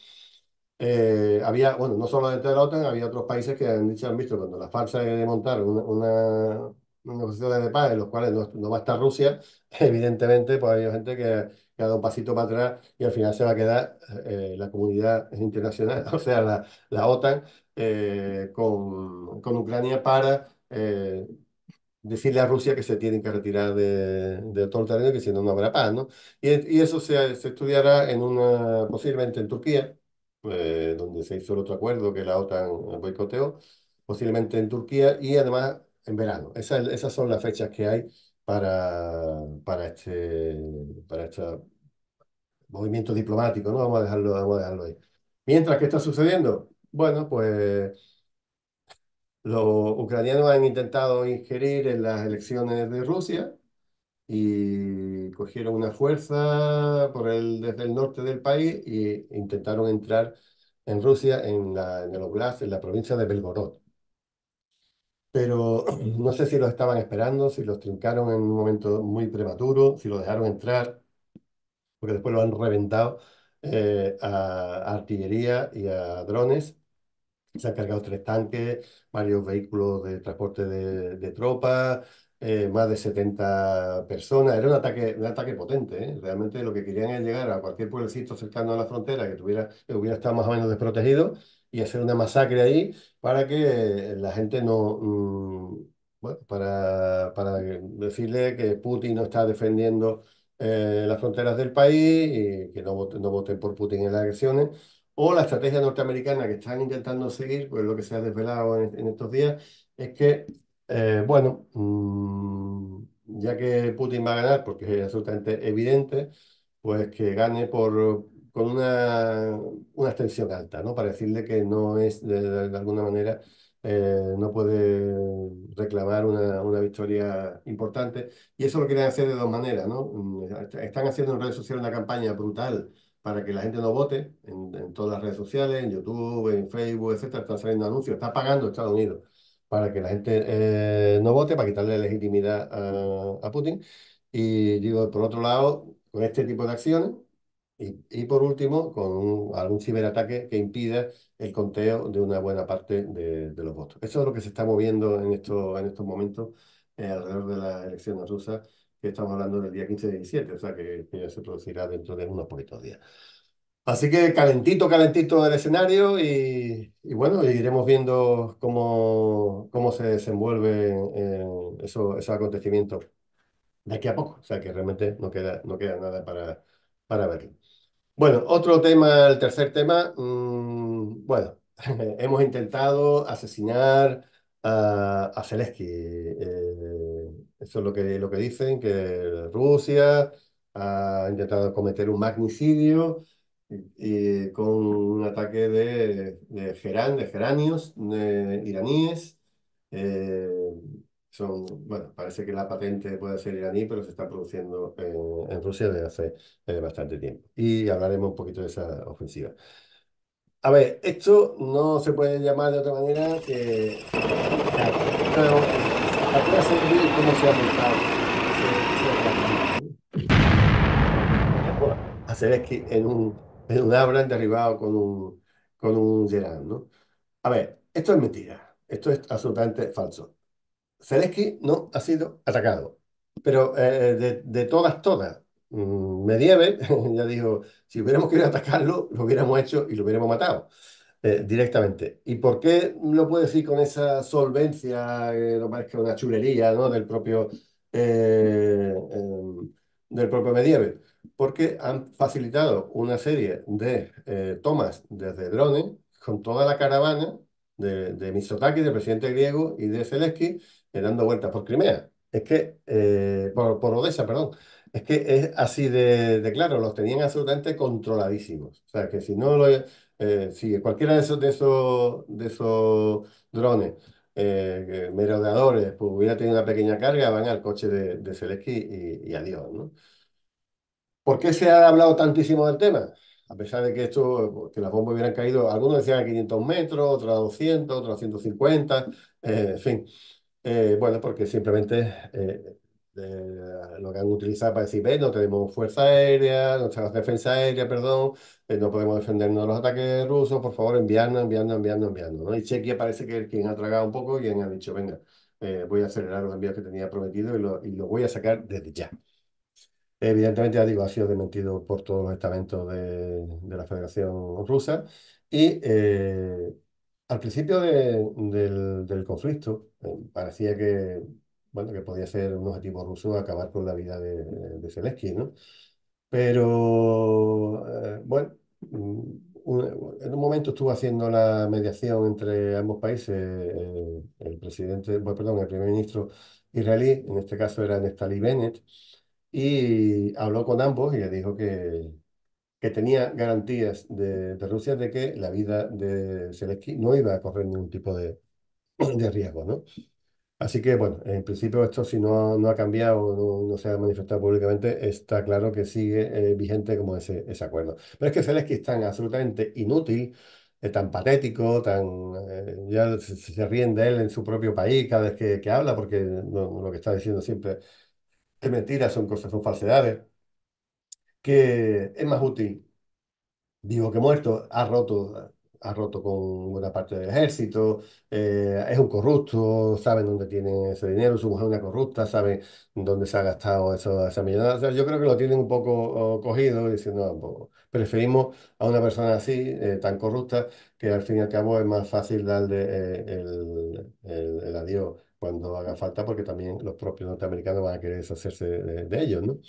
Bueno, no solo dentro de la OTAN, había otros países que han visto cuando la farsa de montar una negociación de paz en los cuales no va a estar Rusia, evidentemente, pues había gente que ha dado un pasito para atrás y al final se va a quedar la comunidad internacional, o sea, la OTAN, con Ucrania para decirle a Rusia que se tienen que retirar de todo el terreno, que si no, no habrá paz, ¿no? Y eso se estudiará posiblemente en Turquía, donde se hizo el otro acuerdo que la OTAN boicoteó, posiblemente en Turquía y además en verano. Esas son las fechas que hay para este movimiento diplomático, ¿no? Vamos a dejarlo ahí. Mientras, ¿qué está sucediendo? Bueno, pues los ucranianos han intentado ingerir en las elecciones de Rusia y cogieron una fuerza desde el norte del país e intentaron entrar en Rusia, en el Oblast, en la provincia de Belgorod. Pero no sé si los estaban esperando, si los trincaron en un momento muy prematuro, si los dejaron entrar, porque después lo han reventado a artillería y a drones. Se han cargado 3 tanques, varios vehículos de transporte de tropas, más de 70 personas. Era un ataque potente, ¿eh? Realmente lo que querían es llegar a cualquier pueblecito cercano a la frontera que hubiera estado más o menos desprotegido y hacer una masacre ahí para que la gente no... bueno, para decirle que Putin no está defendiendo las fronteras del país y que no voten por Putin en las elecciones. O la estrategia norteamericana que están intentando seguir, pues lo que se ha desvelado en estos días, es que, bueno, ya que Putin va a ganar, porque es absolutamente evidente, pues que gane con una abstención alta, ¿no? Para decirle que no es, de alguna manera, no puede reclamar una victoria importante. Y eso lo quieren hacer de 2 maneras, ¿no? Están haciendo en redes sociales una campaña brutal para que la gente no vote en todas las redes sociales, en YouTube, en Facebook, etcétera. Están saliendo anuncios, está pagando Estados Unidos para que la gente no vote, para quitarle legitimidad a Putin. Y digo, por otro lado, con este tipo de acciones, y por último, con algún ciberataque que impida el conteo de una buena parte de los votos. Eso es lo que se está moviendo en estos momentos alrededor de las elecciones rusas, que estamos hablando del día 15 de 17, o sea que ya se producirá dentro de unos poquitos días. Así que calentito, calentito el escenario y bueno, iremos viendo cómo se desenvuelven esos acontecimientos de aquí a poco. O sea que realmente no queda nada para ver. Bueno, otro tema, el tercer tema, bueno, hemos intentado asesinar a Zelensky. Eso es lo que dicen, que Rusia ha intentado cometer un magnicidio con un ataque de geranios iraníes. Eh, bueno, parece que la patente puede ser iraní, pero se está produciendo en Rusia desde hace bastante tiempo. Y hablaremos un poquito de esa ofensiva. A ver, esto no se puede llamar de otra manera que para servir cómo se ha montado a Zelensky en un Abrams derribado con un Gerard, ¿no? A ver, esto es mentira. Esto es absolutamente falso. Zelensky no ha sido atacado, pero de todas. Medieval ya dijo, si hubiéramos querido atacarlo, lo hubiéramos hecho y lo hubiéramos matado directamente. ¿Y por qué lo puedo decir con esa solvencia, no parezca una chulería, ¿no? Del propio Medieval? Porque han facilitado una serie de tomas desde drones con toda la caravana de Mitsotakis, del presidente griego, y de Zelensky, dando vueltas por Crimea. Es que, por Odessa, perdón. Es que es así de claro, los tenían absolutamente controladísimos. O sea, que si cualquiera de esos drones, merodeadores, pues hubiera tenido una pequeña carga, van al coche de Zelensky y adiós, ¿no? ¿Por qué se ha hablado tantísimo del tema? A pesar de que las bombas hubieran caído, algunos decían a 500 metros, otros a 200, otros a 150, en fin. Bueno, porque simplemente lo que han utilizado para decir, no tenemos fuerza aérea, no tenemos defensa aérea, perdón, no podemos defendernos de los ataques rusos, por favor, enviando, ¿no? Y Chequia parece que es quien ha tragado un poco y quien ha dicho, venga, voy a acelerar los envíos que tenía prometido y lo voy a sacar desde ya. Evidentemente, ya digo, ha sido desmentido por todos los estamentos de la Federación Rusa. Y al principio del conflicto, parecía bueno, que podía ser un objetivo ruso acabar con la vida de Zelensky, ¿no? Pero, bueno, en un momento estuvo haciendo la mediación entre ambos países, el presidente, bueno, perdón, el primer ministro israelí, en este caso era Naftali Bennett, y habló con ambos y le dijo que tenía garantías de Rusia de que la vida de Zelensky no iba a correr ningún tipo de riesgo, ¿no? Así que, bueno, en principio esto si no ha cambiado, no se ha manifestado públicamente, está claro que sigue vigente como ese acuerdo. Pero es que Zelensky es tan absolutamente inútil, tan patético, ya se ríen de él en su propio país cada vez que habla, porque lo que está diciendo siempre es mentira, son falsedades, que es más útil vivo que muerto, ha roto con buena parte del ejército, es un corrupto, saben dónde tiene ese dinero, su mujer es una corrupta, saben dónde se ha gastado esa millonada. O sea, yo creo que lo tienen un poco cogido diciendo, "No, pues, preferimos a una persona así, tan corrupta, que al fin y al cabo es más fácil darle el adiós cuando haga falta, porque también los propios norteamericanos van a querer deshacerse de ellos, ¿no?".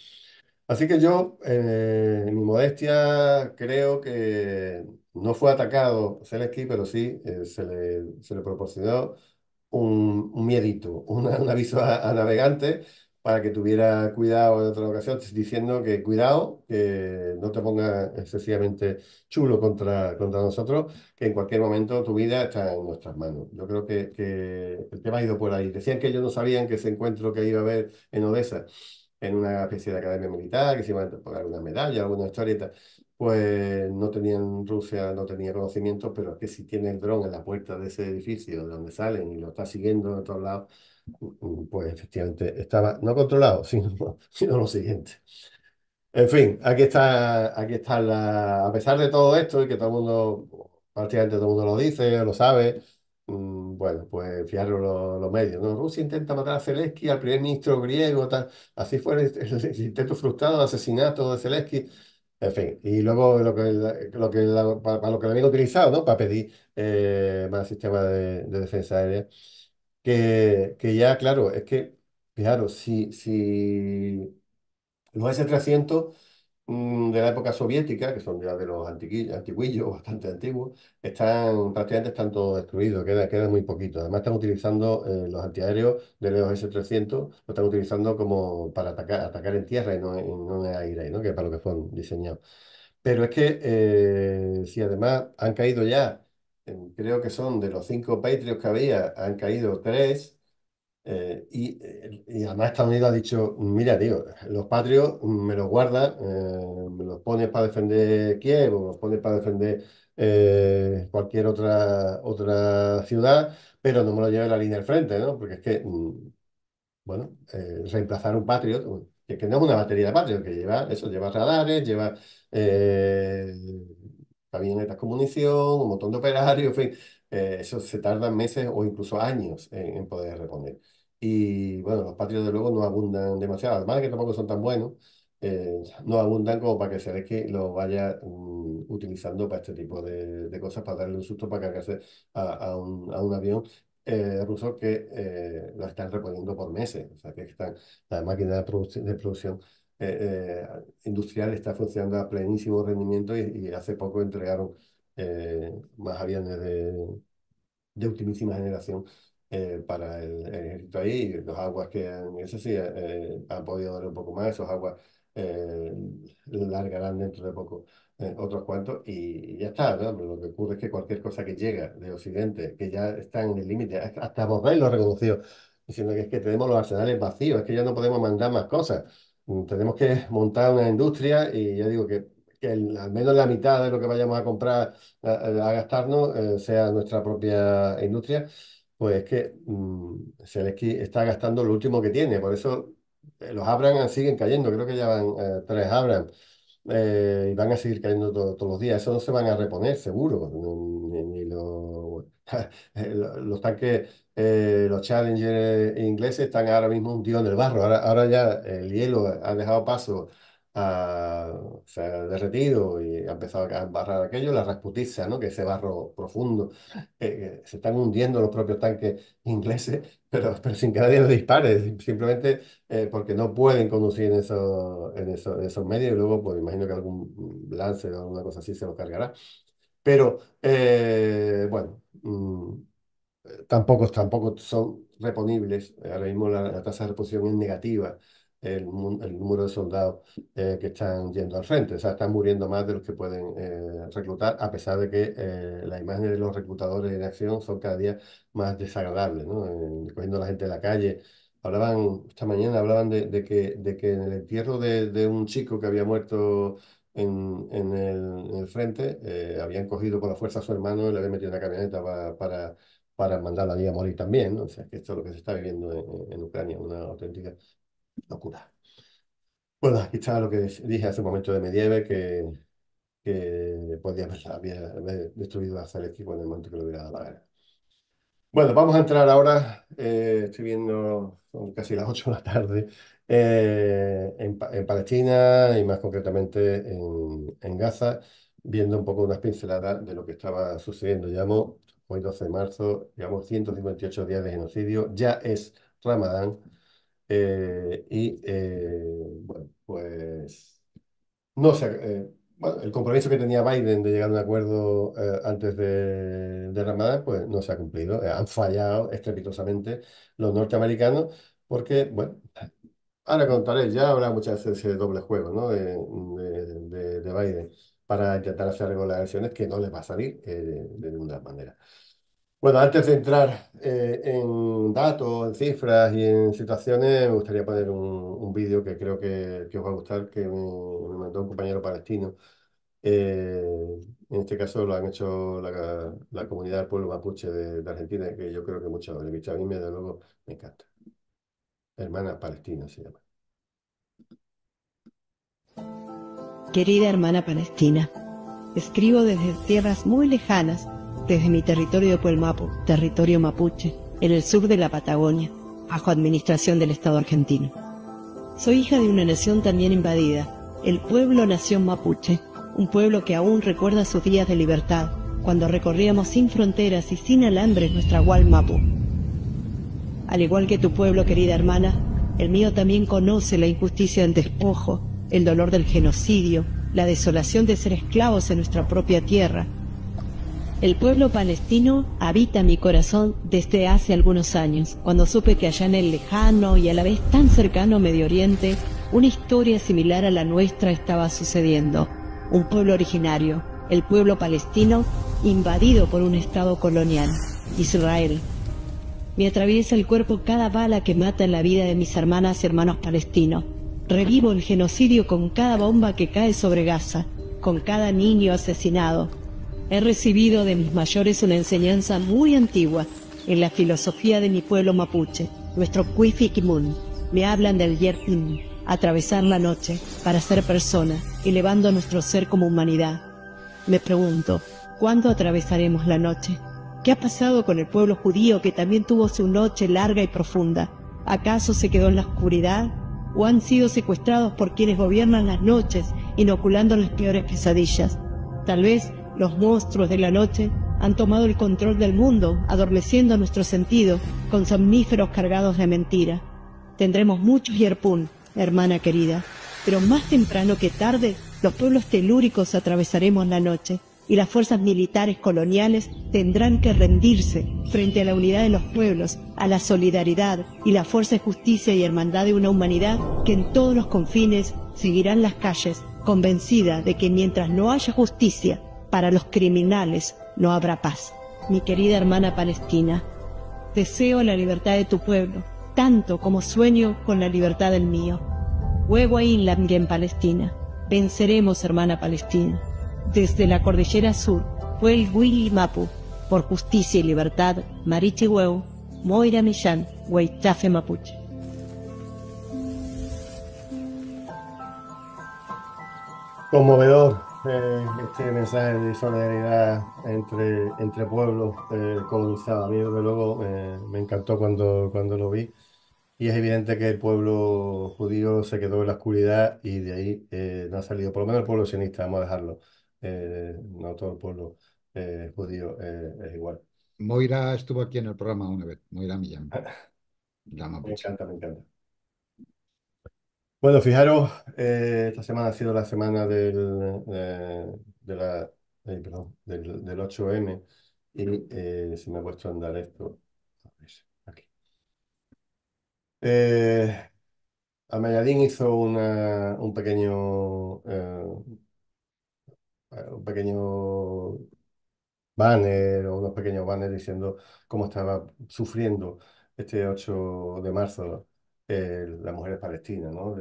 Así que yo, en mi modestia, creo que no fue atacado Zelensky, pero sí se le proporcionó un miedito, un aviso a navegantes para que tuviera cuidado en otra ocasión, diciendo que cuidado, que no te pongas excesivamente chulo contra nosotros, que en cualquier momento tu vida está en nuestras manos. Yo creo que el tema ha ido por ahí. Decían que ellos no sabían que ese encuentro que iba a haber en Odessa, en una especie de academia militar, que se iban a poner una medalla, alguna historieta, pues no tenían, Rusia no tenía conocimiento, pero es que si tiene el dron en la puerta de ese edificio de donde salen y lo está siguiendo de todos lados, pues efectivamente estaba no controlado, sino lo siguiente. En fin, aquí está a pesar de todo esto y que todo el mundo, prácticamente todo el mundo lo dice, lo sabe, bueno, pues fiaron los medios, ¿no? Rusia intenta matar a Zelensky, al primer ministro griego, tal. Así fue el intento frustrado de asesinato de Zelensky. En fin, y luego para lo que lo habían utilizado, ¿no? Para pedir más sistemas de defensa aérea. Que ya, claro, es que, fijaros, si los S-300 de la época soviética, que son ya de los antiguillos, bastante antiguos, prácticamente están todos destruidos, queda muy poquito. Además están utilizando los antiaéreos de los S-300, lo están utilizando como para atacar en tierra y no en aire, ¿no? Que es para lo que fueron diseñados. Pero es que si además han caído ya, creo que son de los 5 Patriots que había, han caído 3. Y además Estados Unidos ha dicho, mira, tío, los patrios me los guarda, me los pones para defender Kiev o los pones para defender cualquier otra ciudad, pero no me lo lleve a la línea del frente, ¿no? Porque es que, bueno, reemplazar un Patriot, que no es una batería de Patriot, que lleva radares, lleva eh, camionetas con munición, un montón de operarios, en fin, eso se tardan meses o incluso años en poder reponer. Y bueno, los Patriots de luego no abundan demasiado, además de que tampoco son tan buenos, no abundan como para que se ve que lo vaya utilizando para este tipo de cosas, para darle un susto, para cargarse a un avión rusos que lo están reponiendo por meses. O sea, que la máquina de producción industrial está funcionando a plenísimo rendimiento y hace poco entregaron más aviones de ultimísima generación para el ejército ahí. Y los aguas que eso sí, han podido dar un poco más, esos aguas eh, largarán dentro de poco otros cuantos y ya está, ¿no? Lo que ocurre es que cualquier cosa que llega de Occidente, que ya está en el límite, hasta Borrell lo ha reconocido, diciendo que es que tenemos los arsenales vacíos, es que ya no podemos mandar más cosas. Tenemos que montar una industria y ya digo que al menos la mitad de lo que vayamos a comprar a gastarnos sea nuestra propia industria, pues es que Zelensky está gastando lo último que tiene. Por eso los Abrams siguen cayendo. Creo que ya van 3 Abrams. Y van a seguir cayendo todos los días. Eso no se van a reponer, seguro. Ni los tanques, los Challenger ingleses están ahora mismo hundidos en el barro. Ahora ya el hielo ha dejado paso se ha derretido y ha empezado a embarrar aquello, la Rasputitsa, ¿no? Que ese barro profundo, que se están hundiendo los propios tanques ingleses, pero sin que nadie los dispare, simplemente porque no pueden conducir en esos medios y luego, pues imagino que algún lance o alguna cosa así se los cargará. Pero, bueno, tampoco son reponibles. Ahora mismo la tasa de reposición es negativa. El número de soldados que están yendo al frente, o sea, están muriendo más de los que pueden reclutar, a pesar de que las imágenes de los reclutadores en acción son cada día más desagradables, ¿no? Cogiendo a la gente de la calle. Esta mañana hablaban de que en el entierro de un chico que había muerto en el frente, habían cogido por la fuerza a su hermano y le habían metido en una camioneta para mandarla a morir también, ¿no? O sea, que esto es lo que se está viviendo en Ucrania, una auténtica locura. Bueno, aquí está lo que dije hace un momento de Medieval, que podía haber destruido a Zelensky en el momento que lo hubiera dado la gana. Bueno, vamos a entrar ahora, estoy viendo, son casi las 8 de la tarde, en Palestina y más concretamente en Gaza, viendo un poco unas pinceladas de lo que estaba sucediendo. Hoy 12 de marzo, llevamos 158 días de genocidio, ya es Ramadán, bueno, pues no sé, bueno, el compromiso que tenía Biden de llegar a un acuerdo antes de Ramadán, pues no se ha cumplido. Han fallado estrepitosamente los norteamericanos porque, bueno, ahora contaré, ya habrá muchas veces ese doble juego, ¿no? de Biden para intentar hacer algo en las elecciones que no les va a salir de ninguna manera. Bueno, antes de entrar en datos, en cifras y en situaciones, me gustaría poner un vídeo que creo que os va a gustar, que me mandó un compañero palestino. Eh, en este caso lo han hecho la comunidad del pueblo mapuche de Argentina, que yo creo que muchos lo han visto. A mí, desde luego, me encanta. Hermana Palestina se llama. Querida hermana Palestina, escribo desde tierras muy lejanas desde mi territorio de Puelmapu, territorio mapuche, en el sur de la Patagonia, bajo administración del Estado argentino. Soy hija de una nación también invadida, el pueblo nación mapuche, un pueblo que aún recuerda sus días de libertad, cuando recorríamos sin fronteras y sin alambres nuestra Mapu. Al igual que tu pueblo, querida hermana, el mío también conoce la injusticia del despojo, el dolor del genocidio, la desolación de ser esclavos en nuestra propia tierra. El pueblo palestino habita mi corazón desde hace algunos años, cuando supe que allá en el lejano y a la vez tan cercano Medio Oriente, una historia similar a la nuestra estaba sucediendo. Un pueblo originario, el pueblo palestino, invadido por un estado colonial, Israel. Me atraviesa el cuerpo cada bala que mata en la vida de mis hermanas y hermanos palestinos. Revivo el genocidio con cada bomba que cae sobre Gaza, con cada niño asesinado. He recibido de mis mayores una enseñanza muy antigua en la filosofía de mi pueblo mapuche, nuestro Cuifiquimun. Me hablan del Yerpin, atravesar la noche para ser persona, elevando nuestro ser como humanidad. Me pregunto, ¿cuándo atravesaremos la noche? ¿Qué ha pasado con el pueblo judío que también tuvo su noche larga y profunda? ¿Acaso se quedó en la oscuridad? ¿O han sido secuestrados por quienes gobiernan las noches, inoculando las peores pesadillas? Tal vez los monstruos de la noche han tomado el control del mundo, adormeciendo nuestro sentido con somníferos cargados de mentira. Tendremos muchos yerpún, hermana querida, pero más temprano que tarde los pueblos telúricos atravesaremos la noche y las fuerzas militares coloniales tendrán que rendirse frente a la unidad de los pueblos, a la solidaridad y la fuerza de justicia y hermandad de una humanidad que en todos los confines seguirán las calles, convencida de que mientras no haya justicia para los criminales, no habrá paz. Mi querida hermana Palestina, deseo la libertad de tu pueblo, tanto como sueño con la libertad del mío. Huevo en Palestina. Venceremos, hermana Palestina. Desde la cordillera sur, fue el Willy Mapu, por justicia y libertad, Marichi Hueu, Moira Millán, Huaychafe Mapuche. Conmovedor este mensaje de solidaridad entre pueblos colonizados. A mí, desde luego, me encantó cuando lo vi. Y es evidente que el pueblo judío se quedó en la oscuridad y de ahí no ha salido, por lo menos el pueblo sionista, vamos a dejarlo. No todo el pueblo judío es igual. Moira estuvo aquí en el programa una vez, Moira Millán, la Me mapuche. encanta, me encanta. Bueno, fijaros, esta semana ha sido la semana de la, perdón, del 8M y se me ha puesto a andar esto. A ver, aquí. Eh, Amayadín hizo un pequeño banner o unos pequeños banners diciendo cómo estaba sufriendo este 8 de marzo las mujeres palestinas, ¿no?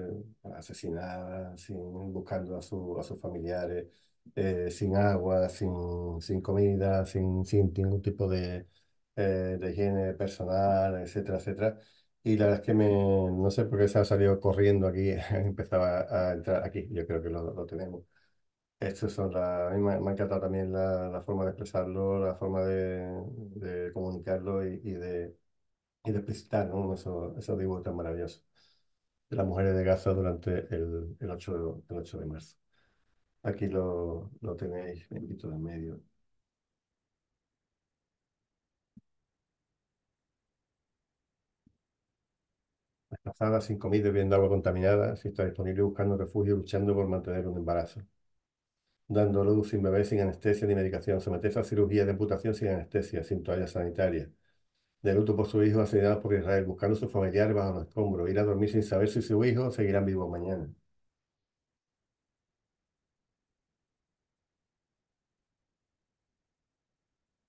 Asesinadas, buscando a sus familiares, sin agua, sin comida, sin ningún tipo de higiene personal, etcétera, etcétera. Y la verdad es que no sé por qué se ha salido corriendo aquí, empezaba a entrar aquí, yo creo que lo tenemos. A mí me ha encantado también la forma de expresarlo, la forma de comunicarlo y de explicitar, ¿no? Esos dibujos tan maravillosos de las mujeres de Gaza durante el 8 de marzo. Aquí lo tenéis, me invito en medio. Desplazada, sin comida y bebiendo agua contaminada, si está disponible buscando refugio, luchando por mantener un embarazo. Dando luz sin bebé, sin anestesia ni medicación, someterse a cirugía de amputación sin anestesia, sin toalla sanitaria. De luto por su hijo asesinado por Israel, buscando a sus familiares bajo los escombros, ir a dormir sin saber si su hijo seguirán vivos mañana.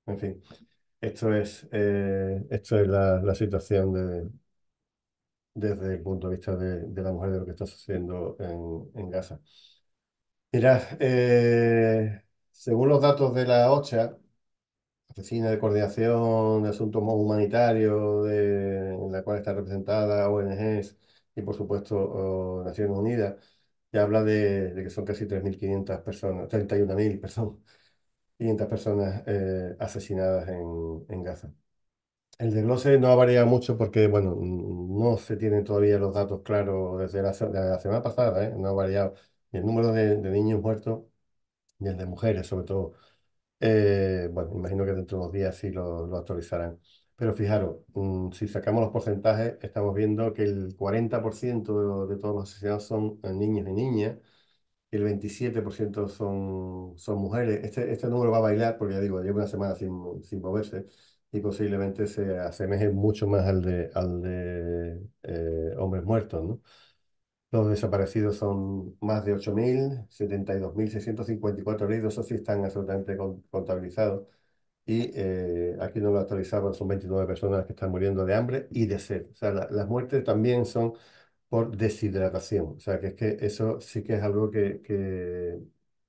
En fin, esto es la situación desde el punto de vista de la mujer, de lo que está sucediendo en Gaza. Mirad, según los datos de la OCHA, Oficina de Coordinación de Asuntos Humanitarios, en la cual está representada ONGs y, por supuesto, Naciones Unidas, ya habla de que son casi 3.500 personas, 31.000 personas, 500 personas asesinadas en Gaza. El desglose no ha variado mucho porque, bueno, no se tienen todavía los datos claros desde de la semana pasada, ¿eh? No ha variado ni el número de niños muertos ni el de mujeres, sobre todo. Bueno, imagino que dentro de unos días sí lo actualizarán. Pero fijaros, si sacamos los porcentajes, estamos viendo que el 40% de todos los asesinados son niños y niñas, y el 27% son mujeres. Este número va a bailar porque ya digo, lleva una semana sin moverse y posiblemente se asemeje mucho más al de hombres muertos, ¿no? Los desaparecidos son más de 8.000, 72.654 heridos, esos sí están absolutamente contabilizados. Y aquí no lo actualizamos, son 29 personas que están muriendo de hambre y de sed. O sea, las muertes también son por deshidratación. O sea, que es que eso sí que es algo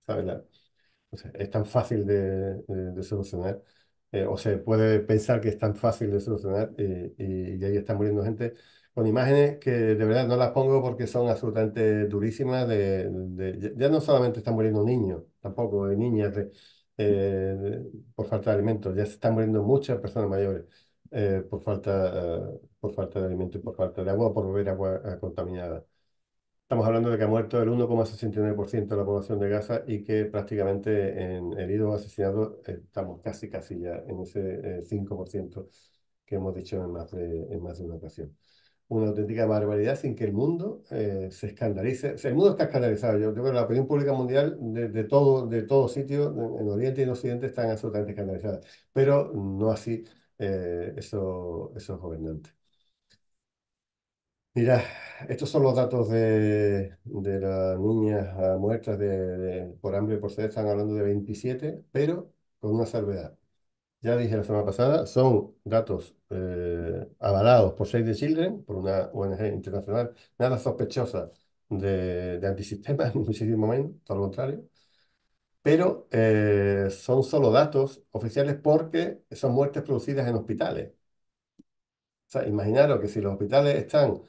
¿sabes? O sea, es tan fácil de solucionar, o se puede pensar que es tan fácil de solucionar, y ahí está muriendo gente con imágenes que de verdad no las pongo porque son absolutamente durísimas. Ya no solamente están muriendo niños, tampoco de niñas por falta de alimentos, ya se están muriendo muchas personas mayores por falta de alimentos y por falta de agua, por beber agua contaminada. Estamos hablando de que ha muerto el 1,69% de la población de Gaza y que prácticamente en heridos o asesinados estamos casi ya en ese 5% que hemos dicho en más de una ocasión. Una auténtica barbaridad sin que el mundo se escandalice. O sea, el mundo está escandalizado. Yo creo que la opinión pública mundial de todo sitio, en Oriente y en Occidente, están absolutamente escandalizadas, pero no así esos gobernantes. Mira, estos son los datos de las niñas muertas por hambre y por sed. Están hablando de 27, pero con una salvedad. Ya dije la semana pasada, son datos avalados por Save the Children, por una ONG internacional, nada sospechosa de antisistema en muchísimo momento, todo lo contrario. Pero son solo datos oficiales porque son muertes producidas en hospitales. O sea, imaginaros que si los hospitales están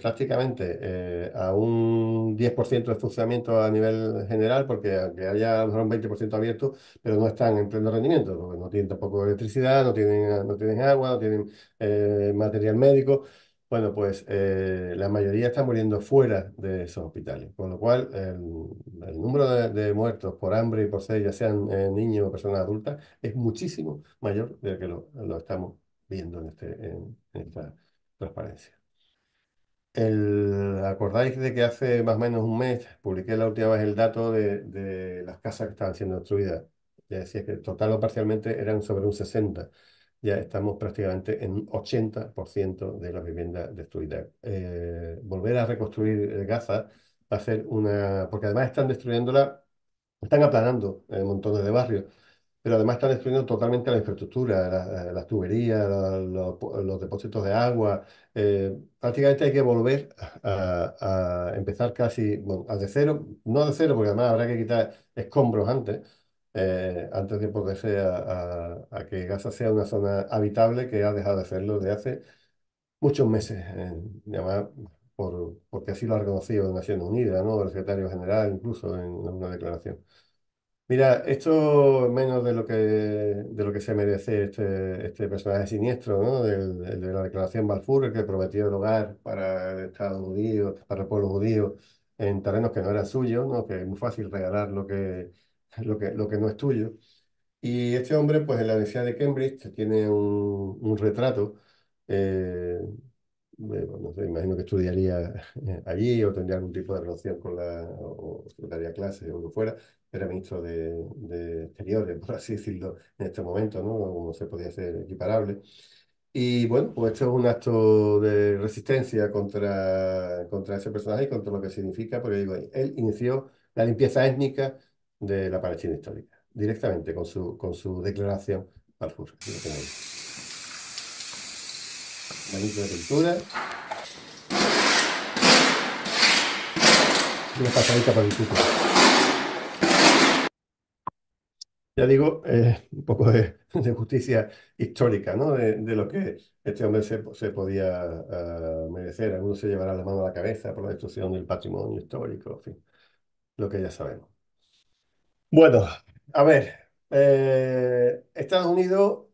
prácticamente a un 10% de funcionamiento a nivel general, porque aunque haya a lo mejor un 20% abierto, pero no están en pleno rendimiento, porque no tienen tampoco electricidad, no tienen agua, no tienen material médico. Bueno, pues la mayoría están muriendo fuera de esos hospitales, con lo cual el número de muertos por hambre y por sed, ya sean niños o personas adultas, es muchísimo mayor del que lo estamos viendo en esta transparencia. ¿Acordáis de que hace más o menos un mes publiqué la última vez el dato de las casas que estaban siendo destruidas? Ya decía que total o parcialmente eran sobre un 60. Ya estamos prácticamente en un 80% de las viviendas destruidas. Volver a reconstruir Gaza va a ser porque además están destruyéndola, están aplanando montones de barrios, pero además están destruyendo totalmente la infraestructura, las tuberías, los depósitos de agua. Prácticamente hay que volver a empezar casi, bueno, de cero, no de cero, porque además habrá que quitar escombros antes de poderse a que Gaza sea una zona habitable, que ha dejado de serlo desde hace muchos meses. Y además, porque así lo ha reconocido Naciones Unidas, ¿no? El secretario general, incluso en una declaración. Mira, esto es menos de lo que se merece este personaje siniestro, ¿no? El de la declaración Balfour, el que prometió el hogar para el Estado judío, para el pueblo judío, en terrenos que no eran suyos, ¿no? Que es muy fácil regalar lo que no es tuyo. Y este hombre, pues en la Universidad de Cambridge, tiene un retrato. eh, bueno, no sé, imagino que estudiaría allí o tendría algún tipo de relación o daría clases o lo que fuera. Era ministro de Exteriores, por así decirlo, en este momento, ¿no? Como se podía ser equiparable. Y bueno, pues esto es un acto de resistencia contra ese personaje y contra lo que significa, porque digo, él inició la limpieza étnica de la Palestina histórica, directamente con su declaración Balfour. Aquí lo tenéis. Manito de pintura, y una pasadita por el cuco. Ya digo, un poco de justicia histórica, ¿no? De lo que este hombre se podía merecer. Algunos se llevarán la mano a la cabeza por la destrucción del patrimonio histórico, en fin, lo que ya sabemos. Bueno, a ver, Estados Unidos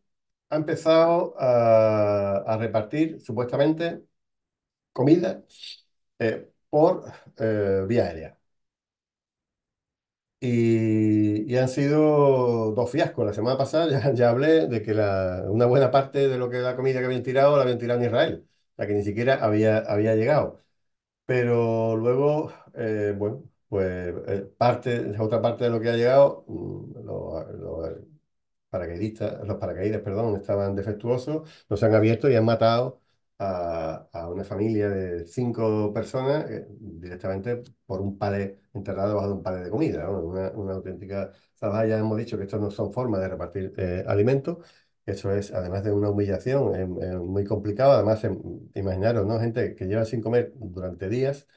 ha empezado a repartir supuestamente comida por vía aérea. Y han sido dos fiascos. La semana pasada ya hablé de que una buena parte de lo que la comida que habían tirado la habían tirado en Israel, la que ni siquiera había llegado. Pero luego, bueno, pues otra parte de lo que ha llegado, los paracaídas, perdón, estaban defectuosos, los han abierto y han matado a una familia de 5 personas directamente por un palé enterrado debajo de un palé de comida, ¿no? Una auténtica salvajada. Ya hemos dicho que esto no son formas de repartir alimentos. Eso es, además de una humillación, muy complicado. Además, imaginaros, ¿no? Gente que lleva sin comer durante días,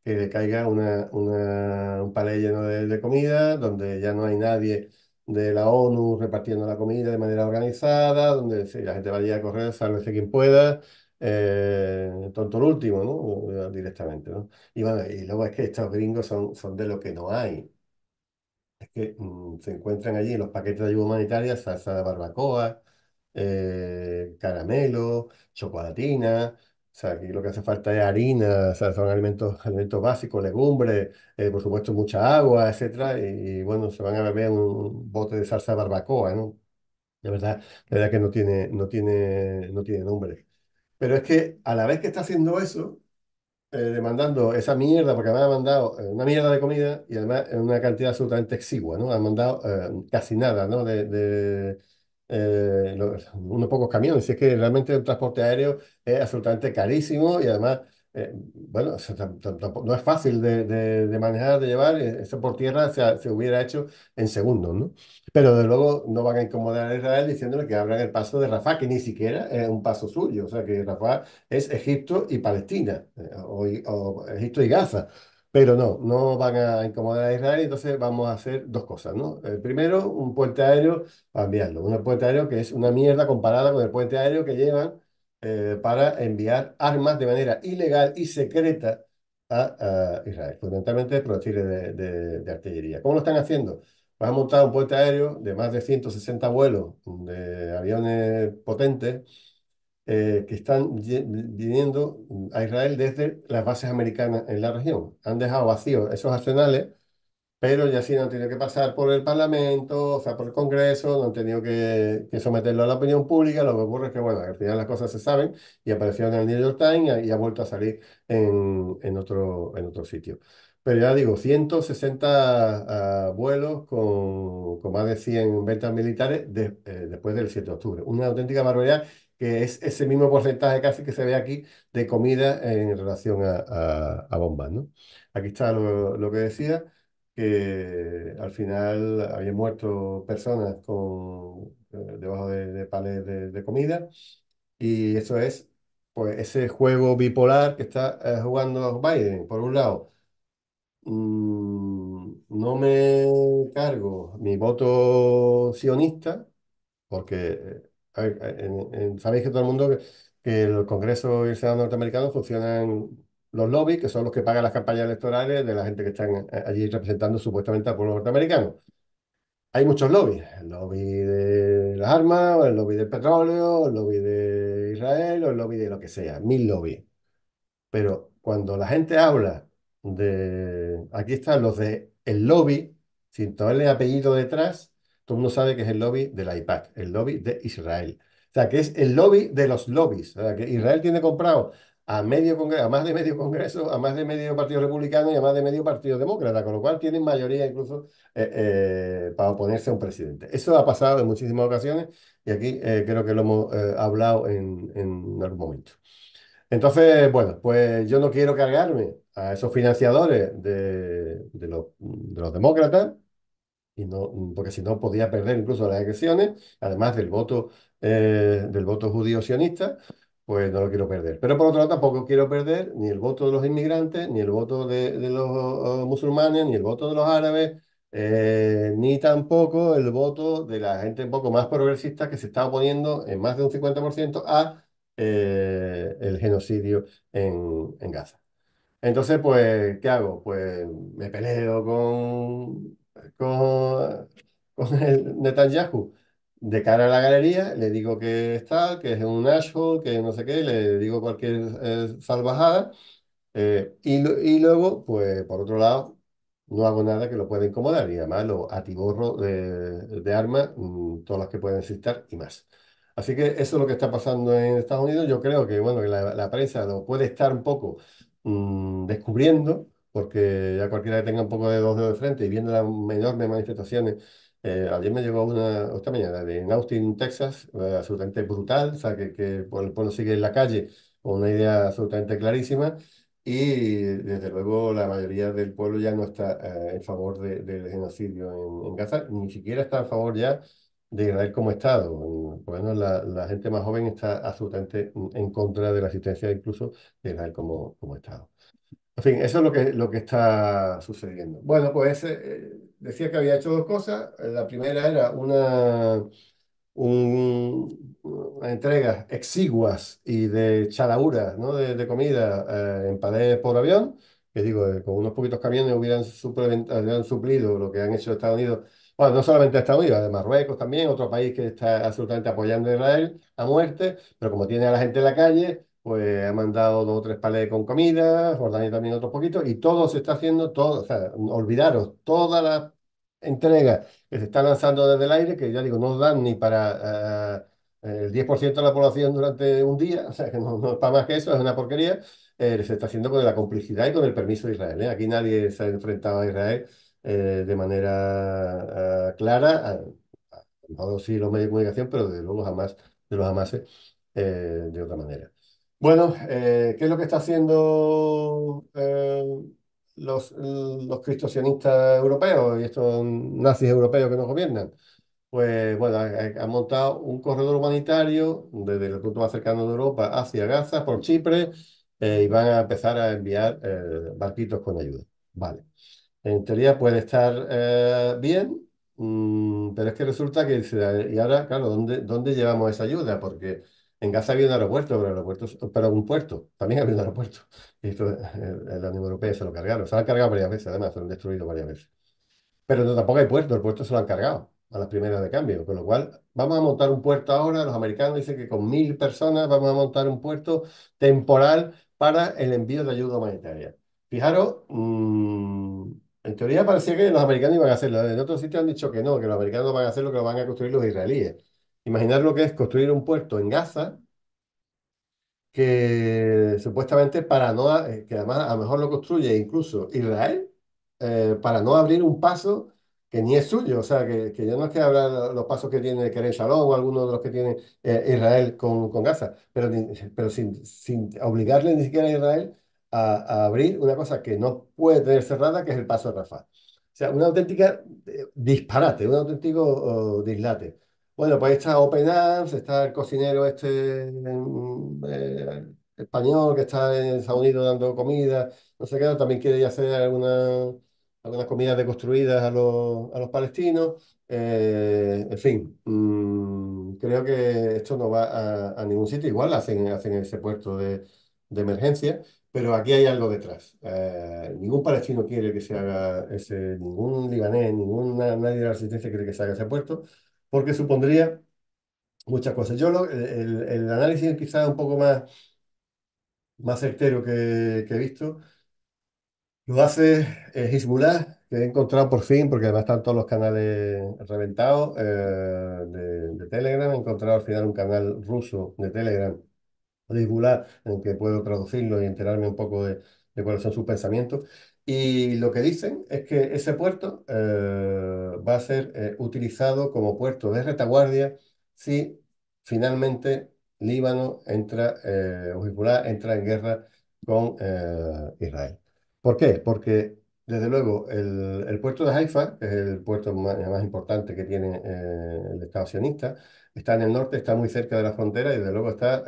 que le caiga un palé lleno de comida, donde ya no hay nadie de la ONU repartiendo la comida de manera organizada, donde sí, la gente vaya a correr, sálvese quien pueda, tonto el último, ¿no? Directamente, ¿no? Y bueno, y luego es que estos gringos son de lo que no hay. Es que se encuentran allí en los paquetes de ayuda humanitaria salsa de barbacoa, caramelo, chocolatina. O sea, aquí lo que hace falta es harina, o sea, son alimentos básicos, legumbres, por supuesto mucha agua, etcétera. Y bueno, se van a beber un bote de salsa de barbacoa, ¿no? De verdad que no tiene nombre. Pero es que a la vez que está haciendo eso, demandando esa mierda, porque me ha mandado una mierda de comida y además en una cantidad absolutamente exigua, ¿no? Han mandado casi nada, ¿no? Unos pocos camiones. Y es que realmente el transporte aéreo es absolutamente carísimo y además, bueno, o sea, no es fácil de manejar, de llevar. Eso por tierra se hubiera hecho en segundos, ¿no? Pero de luego no van a incomodar a Israel diciéndole que abran el paso de Rafah, que ni siquiera es un paso suyo. O sea, que Rafah es Egipto y Palestina, o Egipto y Gaza. Pero no van a incomodar a Israel, entonces vamos a hacer dos cosas, ¿no? Primero, un puente aéreo para enviarlo. Un puente aéreo que es una mierda comparada con el puente aéreo que llevan para enviar armas de manera ilegal y secreta a Israel, fundamentalmente proyectiles de artillería. ¿Cómo lo están haciendo? Pues han montado un puente aéreo de más de 160 vuelos de aviones potentes que están viniendo a Israel desde las bases americanas en la región. Han dejado vacíos esos arsenales, pero ya sí no han tenido que pasar por el Parlamento, o sea, por el Congreso, no han tenido que someterlo a la opinión pública. Lo que ocurre es que, bueno, al final las cosas se saben y apareció en el New York Times y ha vuelto a salir en otro sitio. Pero ya digo, 160 vuelos con más de 100 ventas militares después del 7 de octubre. Una auténtica barbaridad que es ese mismo porcentaje casi que se ve aquí de comida en relación a bombas, ¿no? Aquí está lo que decía que al final habían muerto personas debajo de palés de comida y eso es pues ese juego bipolar que está jugando Biden. Por un lado, no me cargo mi voto sionista porque a ver, sabéis que todo el mundo que el Congreso y el Senado norteamericanos funcionan los lobbies, que son los que pagan las campañas electorales de la gente que están allí representando supuestamente al pueblo norteamericano. Hay muchos lobbies, el lobby de las armas, el lobby del petróleo, el lobby de Israel o el lobby de lo que sea, 1000 lobbies. Pero cuando la gente habla aquí están los de el lobby, sin tenerle apellido detrás, todo el mundo sabe que es el lobby de la AIPAC, el lobby de Israel. O sea, que es el lobby de los lobbies. O sea, que Israel tiene comprado a más de medio Congreso, a más de medio Partido Republicano y a más de medio Partido Demócrata, con lo cual tienen mayoría incluso para oponerse a un presidente. Eso ha pasado en muchísimas ocasiones y aquí creo que lo hemos hablado en algún momento. Entonces, bueno, pues yo no quiero cargarme a esos financiadores de los demócratas, y no, porque si no podía perder incluso las elecciones, además del voto judío sionista, pues no lo quiero perder. Pero por otro lado tampoco quiero perder ni el voto de los inmigrantes, ni el voto de los musulmanes, ni el voto de los árabes, ni tampoco el voto de la gente un poco más progresista que se está oponiendo en más de un 50% a el genocidio en Gaza. Entonces, pues, ¿qué hago? Pues me peleo con con el Netanyahu de cara a la galería, le digo que es tal, que es un asshole, que no sé qué, le digo cualquier salvajada. Y luego, pues por otro lado, no hago nada que lo pueda incomodar y además lo atiborro de armas, todas las que pueden existir y más. Así que eso es lo que está pasando en Estados Unidos. Yo creo que, bueno, que la prensa lo puede estar un poco descubriendo, porque ya cualquiera que tenga un poco de dos dedos de frente y viendo las enormes manifestaciones. Ayer me llegó una, esta mañana, en Austin, Texas, absolutamente brutal, o sea, que el pueblo sigue en la calle con una idea absolutamente clarísima. Y desde luego la mayoría del pueblo ya no está en favor del genocidio en Gaza, ni siquiera está a favor ya de Israel como Estado. Bueno, la gente más joven está absolutamente en contra de la existencia incluso de Israel como Estado. En fin, eso es lo que está sucediendo. Bueno, pues decía que había hecho dos cosas. La primera era unas entregas exiguas y de chalaura, ¿no? de comida en palés por avión, que digo, con unos poquitos camiones hubieran suplido lo que han hecho Estados Unidos. Bueno, no solamente Estados Unidos, de Marruecos también, otro país que está absolutamente apoyando a Israel a muerte, pero como tiene a la gente en la calle, pues ha mandado dos o tres palés con comida, Jordania también otros poquitos, y todo se está haciendo, todo, o sea, olvidaros, todas las entregas que se están lanzando desde el aire, que ya digo, no dan ni para el 10% de la población durante un día, o sea, que no es para más que eso, es una porquería. Se está haciendo con la complicidad y con el permiso de Israel. ¿Eh? Aquí nadie se ha enfrentado a Israel de manera clara, no sí los medios de comunicación, pero de luego jamás de los jamases de otra manera. Bueno, ¿qué es lo que está haciendo los cristianistas europeos y estos nazis europeos que nos gobiernan? Pues bueno, han montado un corredor humanitario desde el punto más cercano de Europa hacia Gaza por Chipre y van a empezar a enviar barquitos con ayuda. Vale. En teoría puede estar bien, pero es que resulta que, y ahora, claro, ¿dónde llevamos esa ayuda? Porque en Gaza había un aeropuerto, pero, pero un puerto, también había un aeropuerto. Y esto, la Unión Europea se lo cargaron, se lo han cargado varias veces, además, se lo han destruido varias veces. Pero tampoco hay puerto, el puerto se lo han cargado a las primeras de cambio, con lo cual vamos a montar un puerto ahora, los americanos dicen que con 1.000 personas vamos a montar un puerto temporal para el envío de ayuda humanitaria. Fijaros, en teoría parecía que los americanos iban a hacerlo, en otros sitios han dicho que los americanos no van a hacerlo, que lo van a construir los israelíes. Imaginar lo que es construir un puerto en Gaza que supuestamente para no, que además a lo mejor lo construye incluso Israel, para no abrir un paso que ni es suyo, o sea, que ya no es que abra los pasos que tiene Kerem Shalom o alguno de los que tiene Israel con Gaza, pero sin obligarle ni siquiera a Israel a abrir una cosa que no puede tener cerrada, que es el paso de Rafah. O sea, una auténtica disparate, un auténtico dislate. Bueno, pues ahí está Open Arms, está el cocinero este español que está en Estados Unidos dando comida, no sé qué, también quiere ir a hacer algunas comidas deconstruidas a los palestinos. En fin, creo que esto no va a ningún sitio. Igual hacen ese puerto de emergencia, pero aquí hay algo detrás. Ningún palestino quiere que se haga ningún libanés, nadie de la resistencia quiere que se haga ese puerto porque supondría muchas cosas. El análisis quizás un poco más certero que he visto lo hace Hezbollah, que he encontrado por fin, porque además están todos los canales reventados de Telegram. He encontrado al final un canal ruso de Telegram particular en que puedo traducirlo y enterarme un poco de cuáles son sus pensamientos. Y lo que dicen es que ese puerto va a ser utilizado como puerto de retaguardia si finalmente Líbano entra, o Hezbollah entra en guerra con Israel. ¿Por qué? Porque desde luego el puerto de Haifa, que es el puerto más importante que tiene el Estado sionista, está en el norte, está muy cerca de la frontera y desde luego está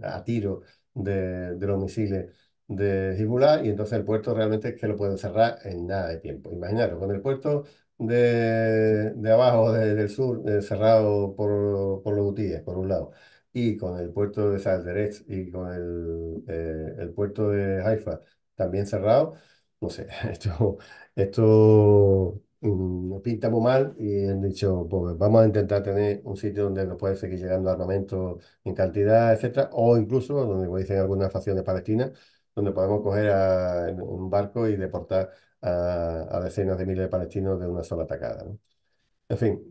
a tiro de los misiles de Hezbollah y entonces el puerto realmente es que lo pueden cerrar en nada de tiempo. Imaginaros, con el puerto de abajo, del sur, cerrado por los hutíes, por un lado, y con el puerto de Salderet y con el puerto de Haifa también cerrado, no sé, esto pinta muy mal y han dicho, pues vamos a intentar tener un sitio donde nos puede seguir llegando armamento en cantidad, etcétera, o incluso, donde como dicen algunas facciones palestinas, donde podemos coger en un barco y deportar a decenas de miles de palestinos de una sola atacada, ¿no? En fin,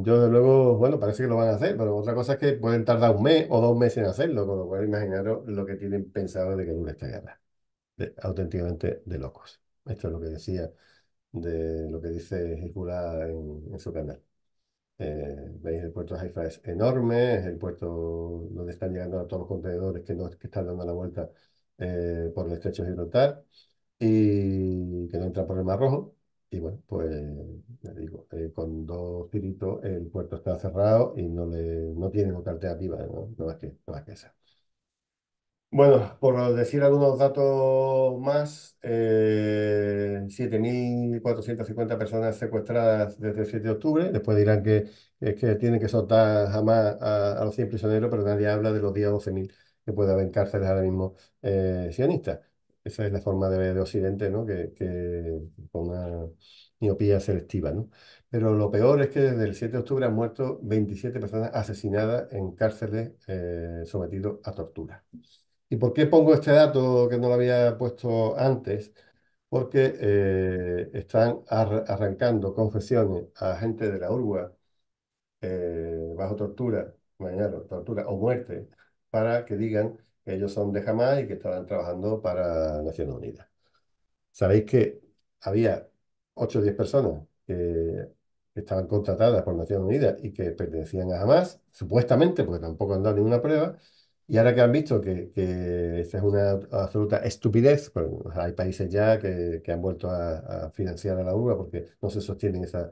yo de luego, bueno, parece que lo van a hacer, pero otra cosa es que pueden tardar un mes o 2 meses en hacerlo, con lo cual imaginaros lo que tienen pensado de que dure esta guerra. Auténticamente de locos. Esto es lo que decía, de lo que dice Hezbollah en su canal. Veis, el puerto de Haifa es enorme, es el puerto donde están llegando todos los contenedores que, no, que están dando la vuelta por el estrecho de Gibraltar y que no entran por el Mar Rojo. Y bueno, pues ya digo, con 2 tiritos el puerto está cerrado y no tienen otra alternativa, ¿no? No más que esa. Bueno, por decir algunos datos más, 7.450 personas secuestradas desde el 7 de octubre. Después dirán que es que tienen que soltar jamás a los 100 prisioneros, pero nadie habla de los días 12.000 que puede haber en cárceles ahora mismo sionistas. Esa es la forma de Occidente, ¿no? Con una miopía selectiva, ¿no? Pero lo peor es que desde el 7 de octubre han muerto 27 personas asesinadas en cárceles sometidos a tortura. ¿Y por qué pongo este dato que no lo había puesto antes? Porque están arrancando confesiones a gente de la URWA bajo tortura, imaginaros, tortura o muerte, para que digan que ellos son de Hamás y que estaban trabajando para Naciones Unidas. Sabéis que había 8 o 10 personas que estaban contratadas por Naciones Unidas y que pertenecían a Hamas, supuestamente, porque tampoco han dado ninguna prueba, y ahora que han visto que esta es una absoluta estupidez, pues hay países ya que han vuelto a financiar a la URA porque no se sostienen esas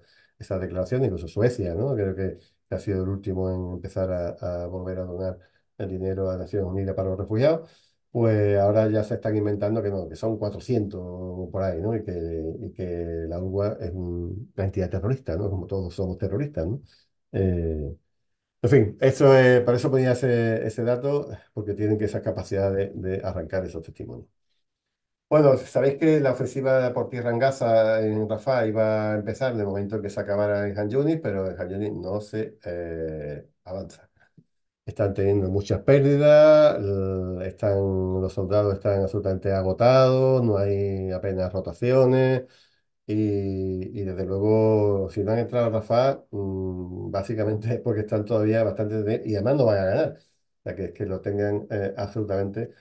declaraciones, incluso Suecia, ¿no? Creo que ha sido el último en empezar a volver a donar el dinero a Naciones Unidas para los refugiados. Pues ahora ya se están inventando que no, que son 400 o por ahí, ¿no? Y que la URWA es una entidad terrorista, ¿no? Como todos somos terroristas, ¿no? En fin, para eso ponía ese dato, porque tienen que esa capacidad de arrancar esos testimonios. Bueno, sabéis que la ofensiva por tierra en Gaza, en Rafah, iba a empezar en el momento en que se acabara en Han Yunis, pero en Han Yunis no se avanza. Están teniendo muchas pérdidas, los soldados están absolutamente agotados, no hay apenas rotaciones y desde luego si no han entrado a Rafah, básicamente es porque están todavía bastante y además no van a ganar. O sea, que lo tengan absolutamente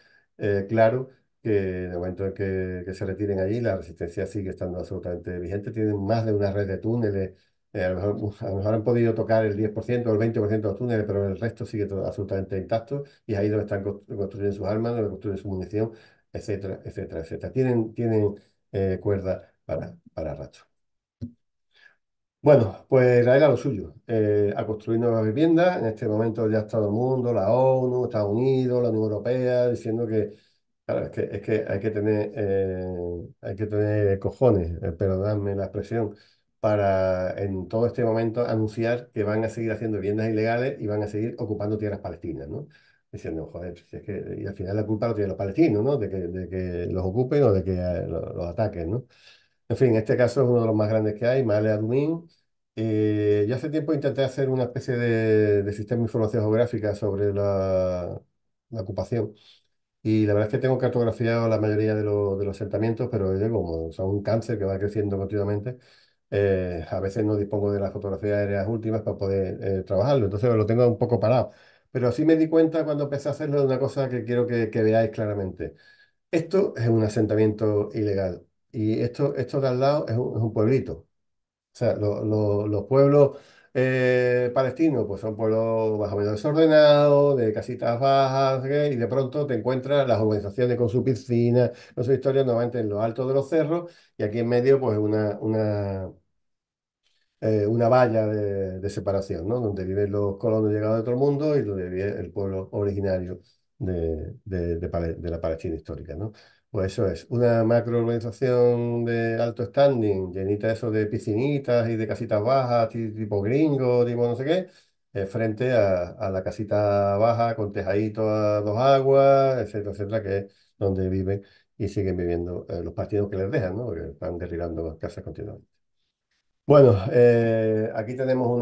claro que en el momento en que se retiren allí, la resistencia sigue estando absolutamente vigente. Tienen más de una red de túneles. A lo mejor han podido tocar el 10% o el 20% de los túneles, pero el resto sigue todo absolutamente intacto y es ahí donde están construyendo sus armas, donde construyen su munición, etcétera, etcétera, etcétera. Tienen cuerda para rato. Bueno, pues Israel a lo suyo, a construir nuevas viviendas. En este momento ya está todo el mundo, la ONU, Estados Unidos, la Unión Europea, diciendo que, claro, es que hay que tener cojones, perdonadme la expresión, para en todo este momento anunciar que van a seguir haciendo viviendas ilegales y van a seguir ocupando tierras palestinas, ¿no? Diciendo, joder, si es que, y al final la culpa lo tienen los palestinos, ¿no? De que los ocupen o de que los ataquen, ¿no? En fin, este caso es uno de los más grandes que hay, Male Adumín. Yo hace tiempo intenté hacer una especie de sistema de información geográfica sobre la ocupación y la verdad es que tengo cartografiado la mayoría de los asentamientos, pero ellos como son un cáncer que va creciendo continuamente, a veces no dispongo de las fotografías aéreas últimas para poder trabajarlo, entonces lo tengo un poco parado. Pero sí me di cuenta cuando empecé a hacerlo de una cosa que quiero que veáis claramente. Esto es un asentamiento ilegal y esto de al lado es un pueblito. O sea, los pueblos palestinos pues son pueblos más o menos desordenados, de casitas bajas, no sé qué, y de pronto te encuentras las urbanizaciones con su piscina, con su historia, normalmente en lo alto de los cerros, y aquí en medio pues una valla de separación, ¿no? Donde viven los colonos llegados de todo el mundo y donde vive el pueblo originario de la Palestina histórica, ¿no? Pues eso es, una macrourbanización de alto standing, llenita eso de piscinitas y de casitas bajas, tipo gringo, tipo no sé qué, frente a la casita baja con tejadito a 2 aguas, etcétera, etcétera, que es donde viven y siguen viviendo los palestinos que les dejan, ¿no? Porque están derribando las casas continuamente. Bueno, aquí tenemos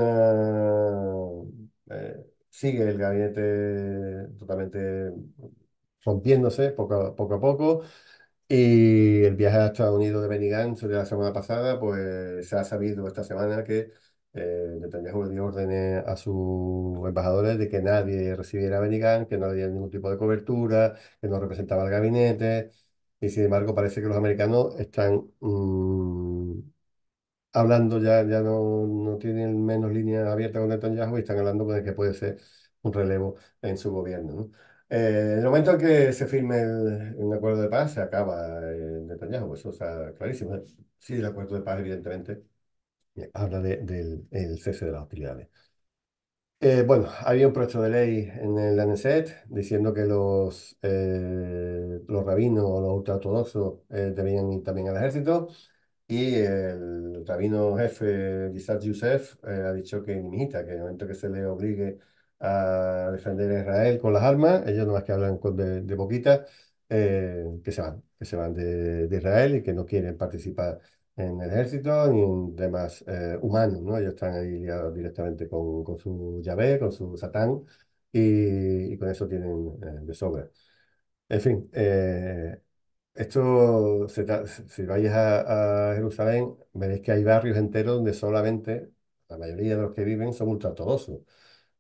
sigue el gabinete totalmente rompiéndose poco a poco. Y el viaje a Estados Unidos de Benny Gantz de la semana pasada, pues se ha sabido esta semana que Netanyahu le dio órdenes a sus embajadores de que nadie recibiera a Benny Gantz, que no había ningún tipo de cobertura, que no representaba al gabinete. Y sin embargo, parece que los americanos están hablando ya no tienen menos líneas abiertas con Netanyahu y están hablando de que puede ser un relevo en su gobierno, ¿no? En el momento en que se firme un acuerdo de paz, se acaba Netanyahu, eso está clarísimo. Sí, el acuerdo de paz, evidentemente, habla del el cese de las hostilidades. Bueno, había un proyecto de ley en el Lancet diciendo que los rabinos o los ultraortodoxos debían ir también al ejército. Y el rabino jefe, Yitzhak Yosef, ha dicho que nimita, que en el momento que se le obligue a defender a Israel con las armas, ellos no más que hablan de boquita, que se van de Israel y que no quieren participar en el ejército ni en demás humanos, ¿no? Ellos están ahí liados directamente con su Yahvé, con su Satán, y con eso tienen de sobra. En fin, si vais a Jerusalén, veréis que hay barrios enteros donde solamente la mayoría de los que viven son ultraortodoxos,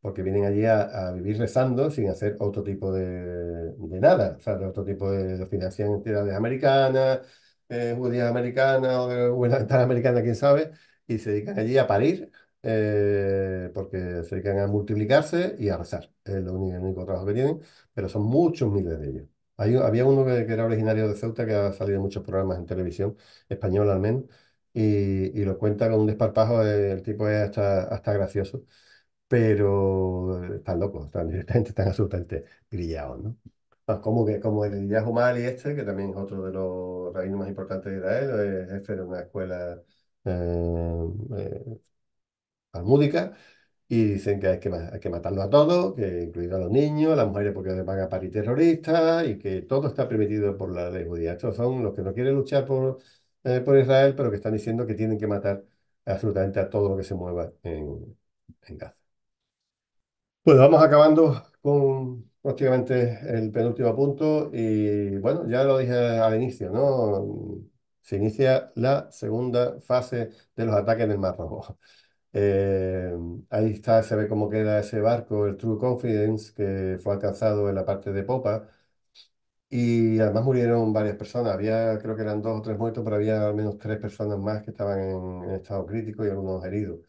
porque vienen allí a vivir rezando sin hacer otro tipo de nada, o sea, de otro tipo lo financian entidades americanas, judías americanas o gubernamentales americanas, quién sabe, y se dedican allí a parir, porque se dedican a multiplicarse y a rezar, es lo único, el único trabajo que tienen, pero son muchos miles de ellos. Había uno que era originario de Ceuta que ha salido en muchos programas en televisión, español al menos, y lo cuenta con un desparpajo, el tipo es hasta gracioso, pero están locos, están directamente, están absolutamente grillados, ¿no? Como el Eliyahu Mali este, que también es otro de los rabinos más importantes de Israel, es jefe de una escuela eh, eh, talmúdica, y dicen que hay que matarlo a todos, que incluido a los niños, a las mujeres porque les van a parir terroristas y que todo está permitido por la ley judía. Estos son los que no quieren luchar por Israel, pero que están diciendo que tienen que matar absolutamente a todo lo que se mueva en Gaza. Bueno, vamos acabando con prácticamente el penúltimo punto y bueno, ya lo dije al inicio, ¿no? Se inicia la segunda fase de los ataques en el Mar Rojo. Eh, Ahí está, se ve cómo queda ese barco, el True Confidence, que fue alcanzado en la parte de popa. Y además murieron varias personas. Había, creo que eran dos o tres muertos, pero había al menos tres personas más que estaban en estado crítico y algunos heridos,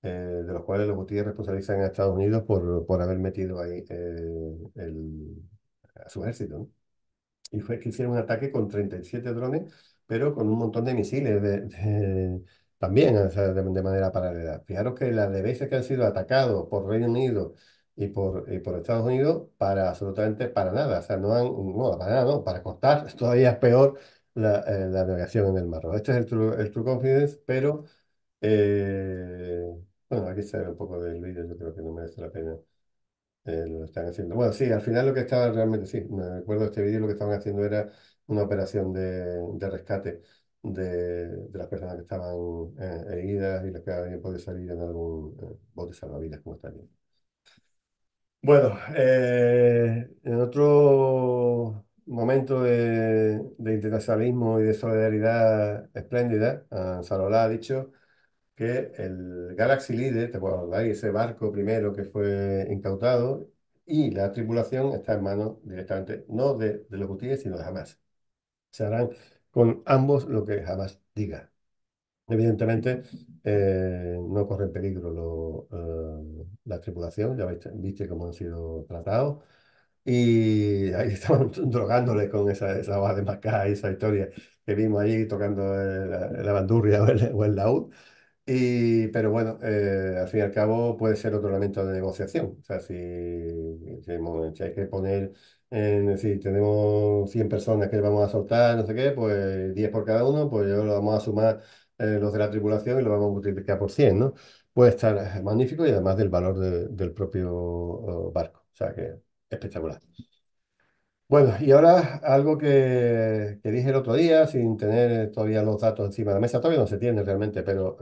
de los cuales los Gutiérrez responsabilizan a Estados Unidos por haber metido ahí a su ejército, ¿no? Y fue que hicieron un ataque con 37 drones, pero con un montón de misiles también, o sea, de manera paralela. Fijaros que las de veces que han sido atacados por Reino Unido y por Estados Unidos, para absolutamente para nada. O sea, no, para nada, no, para cortar todavía peor la navegación en el mar Rojo. Este es el True Confidence, pero eh, bueno, aquí se ve un poco del vídeo, yo creo que no merece la pena lo están haciendo. Bueno, sí, al final lo que estaba realmente, sí, me acuerdo de este vídeo, lo que estaban haciendo era una operación de rescate de las personas que estaban heridas y las que habían podido salir en algún bote salvavidas, como está bien. Bueno, en otro momento de internacionalismo y de solidaridad espléndida, Salolá ha dicho que el Galaxy Leader, te puedo hablar, ese barco primero que fue incautado, y la tripulación está en manos directamente, no de los hutíes, sino de Hamas. Se harán con ambos lo que Hamas diga. Evidentemente, no corre en peligro la tripulación, ya viste cómo han sido tratados. Y ahí estaban drogándoles con esa hoja de Macá y esa historia que vimos ahí tocando la bandurria o el laúd. Pero bueno, al fin y al cabo puede ser otro elemento de negociación. O sea, si hay que poner, si tenemos 100 personas que vamos a soltar, no sé qué, pues 10 por cada uno, pues yo lo vamos a sumar los de la tripulación y lo vamos a multiplicar por 100, ¿no? Puede estar magnífico y además del valor del propio barco. O sea que espectacular. Bueno, y ahora algo que dije el otro día, sin tener todavía los datos encima de la mesa, todavía no se tiene realmente, pero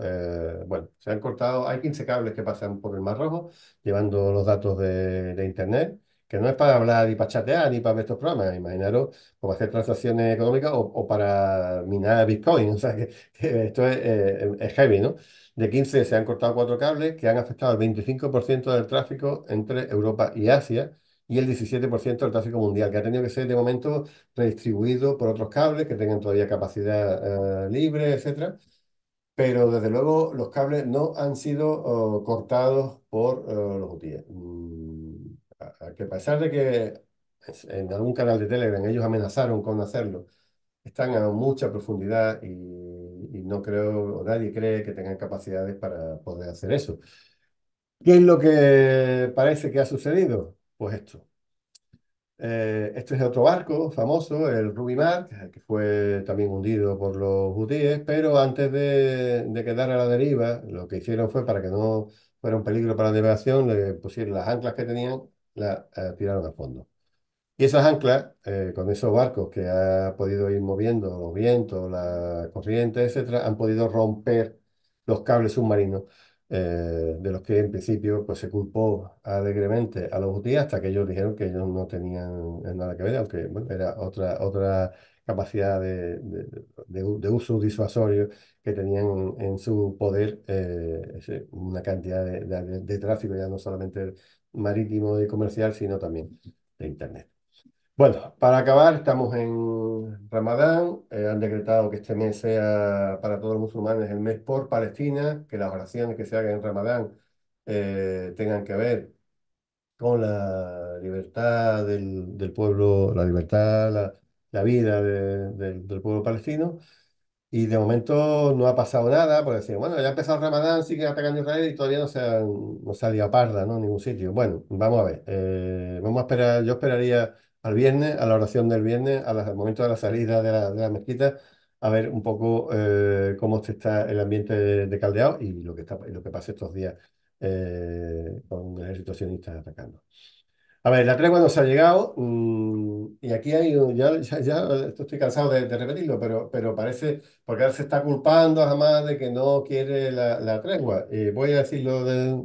bueno, se han cortado, hay 15 cables que pasan por el Mar Rojo, llevando los datos de Internet, que no es para hablar ni para chatear ni para ver estos programas, imaginaros, o para hacer transacciones económicas o para minar Bitcoin, o sea que esto es heavy, ¿no? De 15 se han cortado 4 cables que han afectado el 25% del tráfico entre Europa y Asia y el 17% del tráfico mundial, que ha tenido que ser de momento redistribuido por otros cables que tengan todavía capacidad libre, etcétera. Pero desde luego los cables no han sido cortados por los hutíes. Que a pesar de que en algún canal de Telegram ellos amenazaron con hacerlo, están a mucha profundidad y no creo, o nadie cree que tengan capacidades para poder hacer eso. ¿Qué es lo que parece que ha sucedido? Pues esto. Este es otro barco famoso, el Ruby Mark, que fue también hundido por los hutíes, pero antes de quedar a la deriva, lo que hicieron fue, para que no fuera un peligro para la navegación, le pusieron las anclas que tenían, las tiraron a fondo. Y esas anclas, con esos barcos que ha podido ir moviendo los vientos, la corriente, etcétera, han podido romper los cables submarinos, de los que en principio pues, se culpó alegremente a los hutíes hasta que ellos dijeron que ellos no tenían nada que ver, aunque bueno, era otra capacidad de uso disuasorio que tenían en su poder, una cantidad de tráfico, ya no solamente marítimo y comercial, sino también de Internet. Bueno, para acabar, estamos en Ramadán. Han decretado que este mes sea para todos los musulmanes el mes por Palestina, que las oraciones que se hagan en Ramadán tengan que ver con la libertad del pueblo, la libertad, la vida del pueblo palestino. Y de momento no ha pasado nada, porque decían, bueno, ya ha empezado el Ramadán, siguen atacando a Israel y todavía no se ha liado parda, ¿no? En ningún sitio. Bueno, vamos a ver. Vamos a esperar, yo esperaría al viernes, a la oración del viernes, al momento de la salida de la mezquita, a ver un poco cómo está el ambiente de caldeado y lo que pasa estos días con el ejército sionista atacando. A ver, la tregua nos ha llegado y aquí hay, esto estoy cansado de repetirlo, pero parece, porque ahora se está culpando a Hamas de que no quiere la tregua. Voy a decirlo de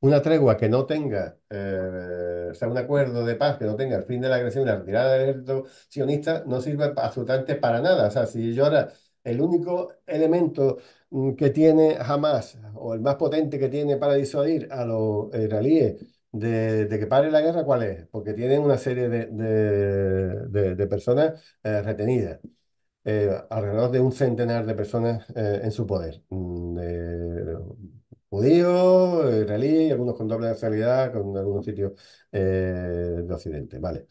una tregua que no tenga, o sea, un acuerdo de paz que no tenga el fin de la agresión y la retirada del ejército sionista, no sirve absolutamente para nada. O sea, si yo ahora, el único elemento que tiene Hamas, o el más potente que tiene para disuadir a los israelíes, de que pare la guerra, ¿cuál es? Porque tienen una serie de personas retenidas, alrededor de un centenar de personas en su poder, judíos, israelíes y algunos con doble nacionalidad, con algunos sitios de Occidente, ¿vale?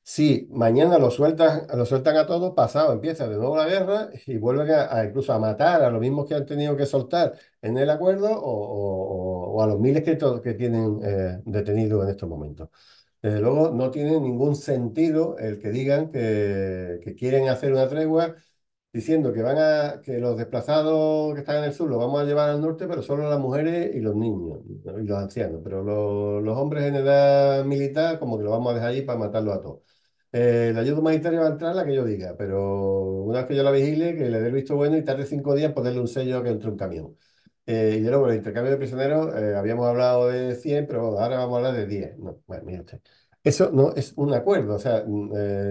Si mañana lo sueltan a todos, pasado empieza de nuevo la guerra y vuelven incluso a matar a los mismos que han tenido que soltar en el acuerdo o a los miles que tienen detenidos en estos momentos. Desde luego, no tiene ningún sentido el que digan que quieren hacer una tregua diciendo que los desplazados que están en el sur los vamos a llevar al norte, pero solo las mujeres y los niños, ¿no? Y los ancianos. Pero los hombres en edad militar, como que los vamos a dejar allí para matarlos a todos. La ayuda humanitaria va a entrar la que yo diga, pero una vez que yo la vigile, que le dé el visto bueno y tarde 5 días ponerle un sello que entre un camión. Y luego, el intercambio de prisioneros, habíamos hablado de 100, pero ahora vamos a hablar de 10. No, bueno, mire usted. Eso no es un acuerdo. O sea,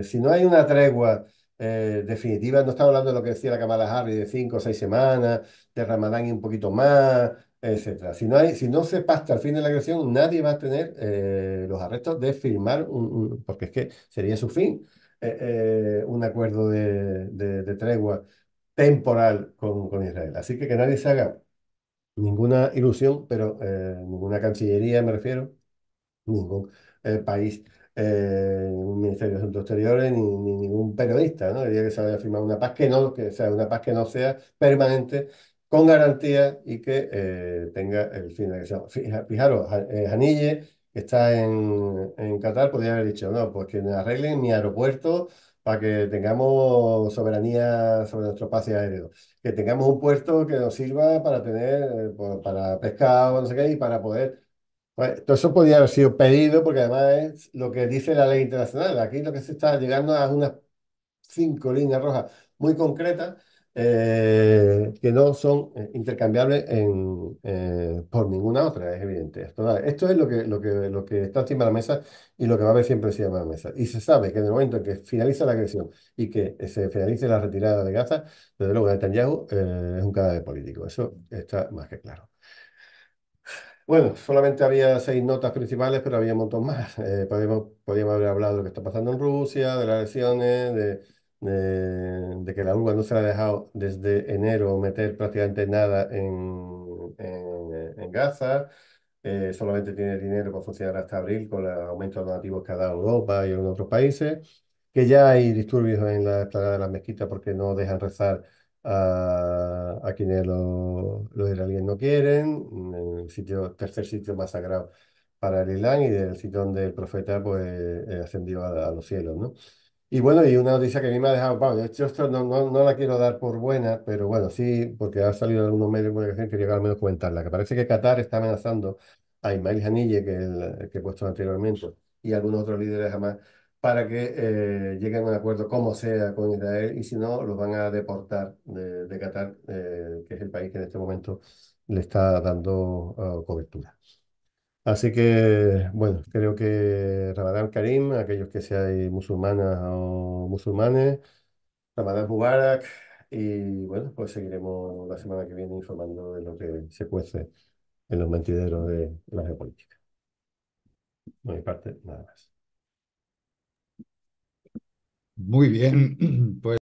si no hay una tregua definitiva, no estamos hablando de lo que decía la Kamala Harris de 5 o 6 semanas, de Ramadán y un poquito más, etcétera. Si no se pacta el fin de la agresión, nadie va a tener los arrestos de firmar porque es que sería su fin, un acuerdo de tregua temporal con Israel. Así que nadie se haga ninguna ilusión, pero ninguna cancillería, me refiero, ningún país, ningún Ministerio de Asuntos Exteriores, ni ningún periodista, ¿no? Diría que se vaya a firmar una paz que sea una paz que no sea permanente, con garantía y que tenga el fin de la agresión. Fijaros, Hanille, que está en Qatar, podría haber dicho, no, pues que me arreglen mi aeropuerto para que tengamos soberanía sobre nuestro espacio aéreo, que tengamos un puerto que nos sirva para tener, para pescado, no sé qué, y para poder Bueno, todo eso podría haber sido pedido porque además es lo que dice la ley internacional. Aquí lo que se está llegando a unas 5 líneas rojas muy concretas que no son intercambiables por ninguna otra, es evidente. Esto es lo que está encima de la mesa y lo que va a haber siempre encima de la mesa. Y se sabe que en el momento en que finaliza la agresión y que se finalice la retirada de Gaza, desde luego Netanyahu es un cadáver político. Eso está más que claro. Bueno, solamente había 6 notas principales, pero había un montón más. Podríamos haber hablado de lo que está pasando en Rusia, de las elecciones, de que la URSS no se le ha dejado desde enero meter prácticamente nada en Gaza. Solamente tiene dinero para funcionar hasta abril con los aumentos donativos que ha dado Europa y en otros países. Que ya hay disturbios en la explanada de las mezquitas porque no dejan rezar a quienes los israelíes no quieren, en el tercer sitio más sagrado para el Islam y del sitio donde el profeta pues, ascendió a los cielos, ¿no? Y bueno, y una noticia que a mí me ha dejado, bueno, de hecho esto no la quiero dar por buena, pero bueno, sí, porque ha salido en algunos medios de comunicación, quería al menos comentarla, que parece que Qatar está amenazando a Ismail Haniyeh, que he puesto anteriormente, y algunos otros líderes jamás, para que lleguen a un acuerdo como sea con Israel, y si no, los van a deportar de Qatar, que es el país que en este momento le está dando cobertura. Así que, bueno, creo que Ramadán Karim, aquellos que seáis musulmanas o musulmanes, Ramadán Mubarak, y bueno, pues seguiremos la semana que viene informando de lo que se cuece en los mentideros de la geopolítica. Por mi parte, nada más. Muy bien, pues.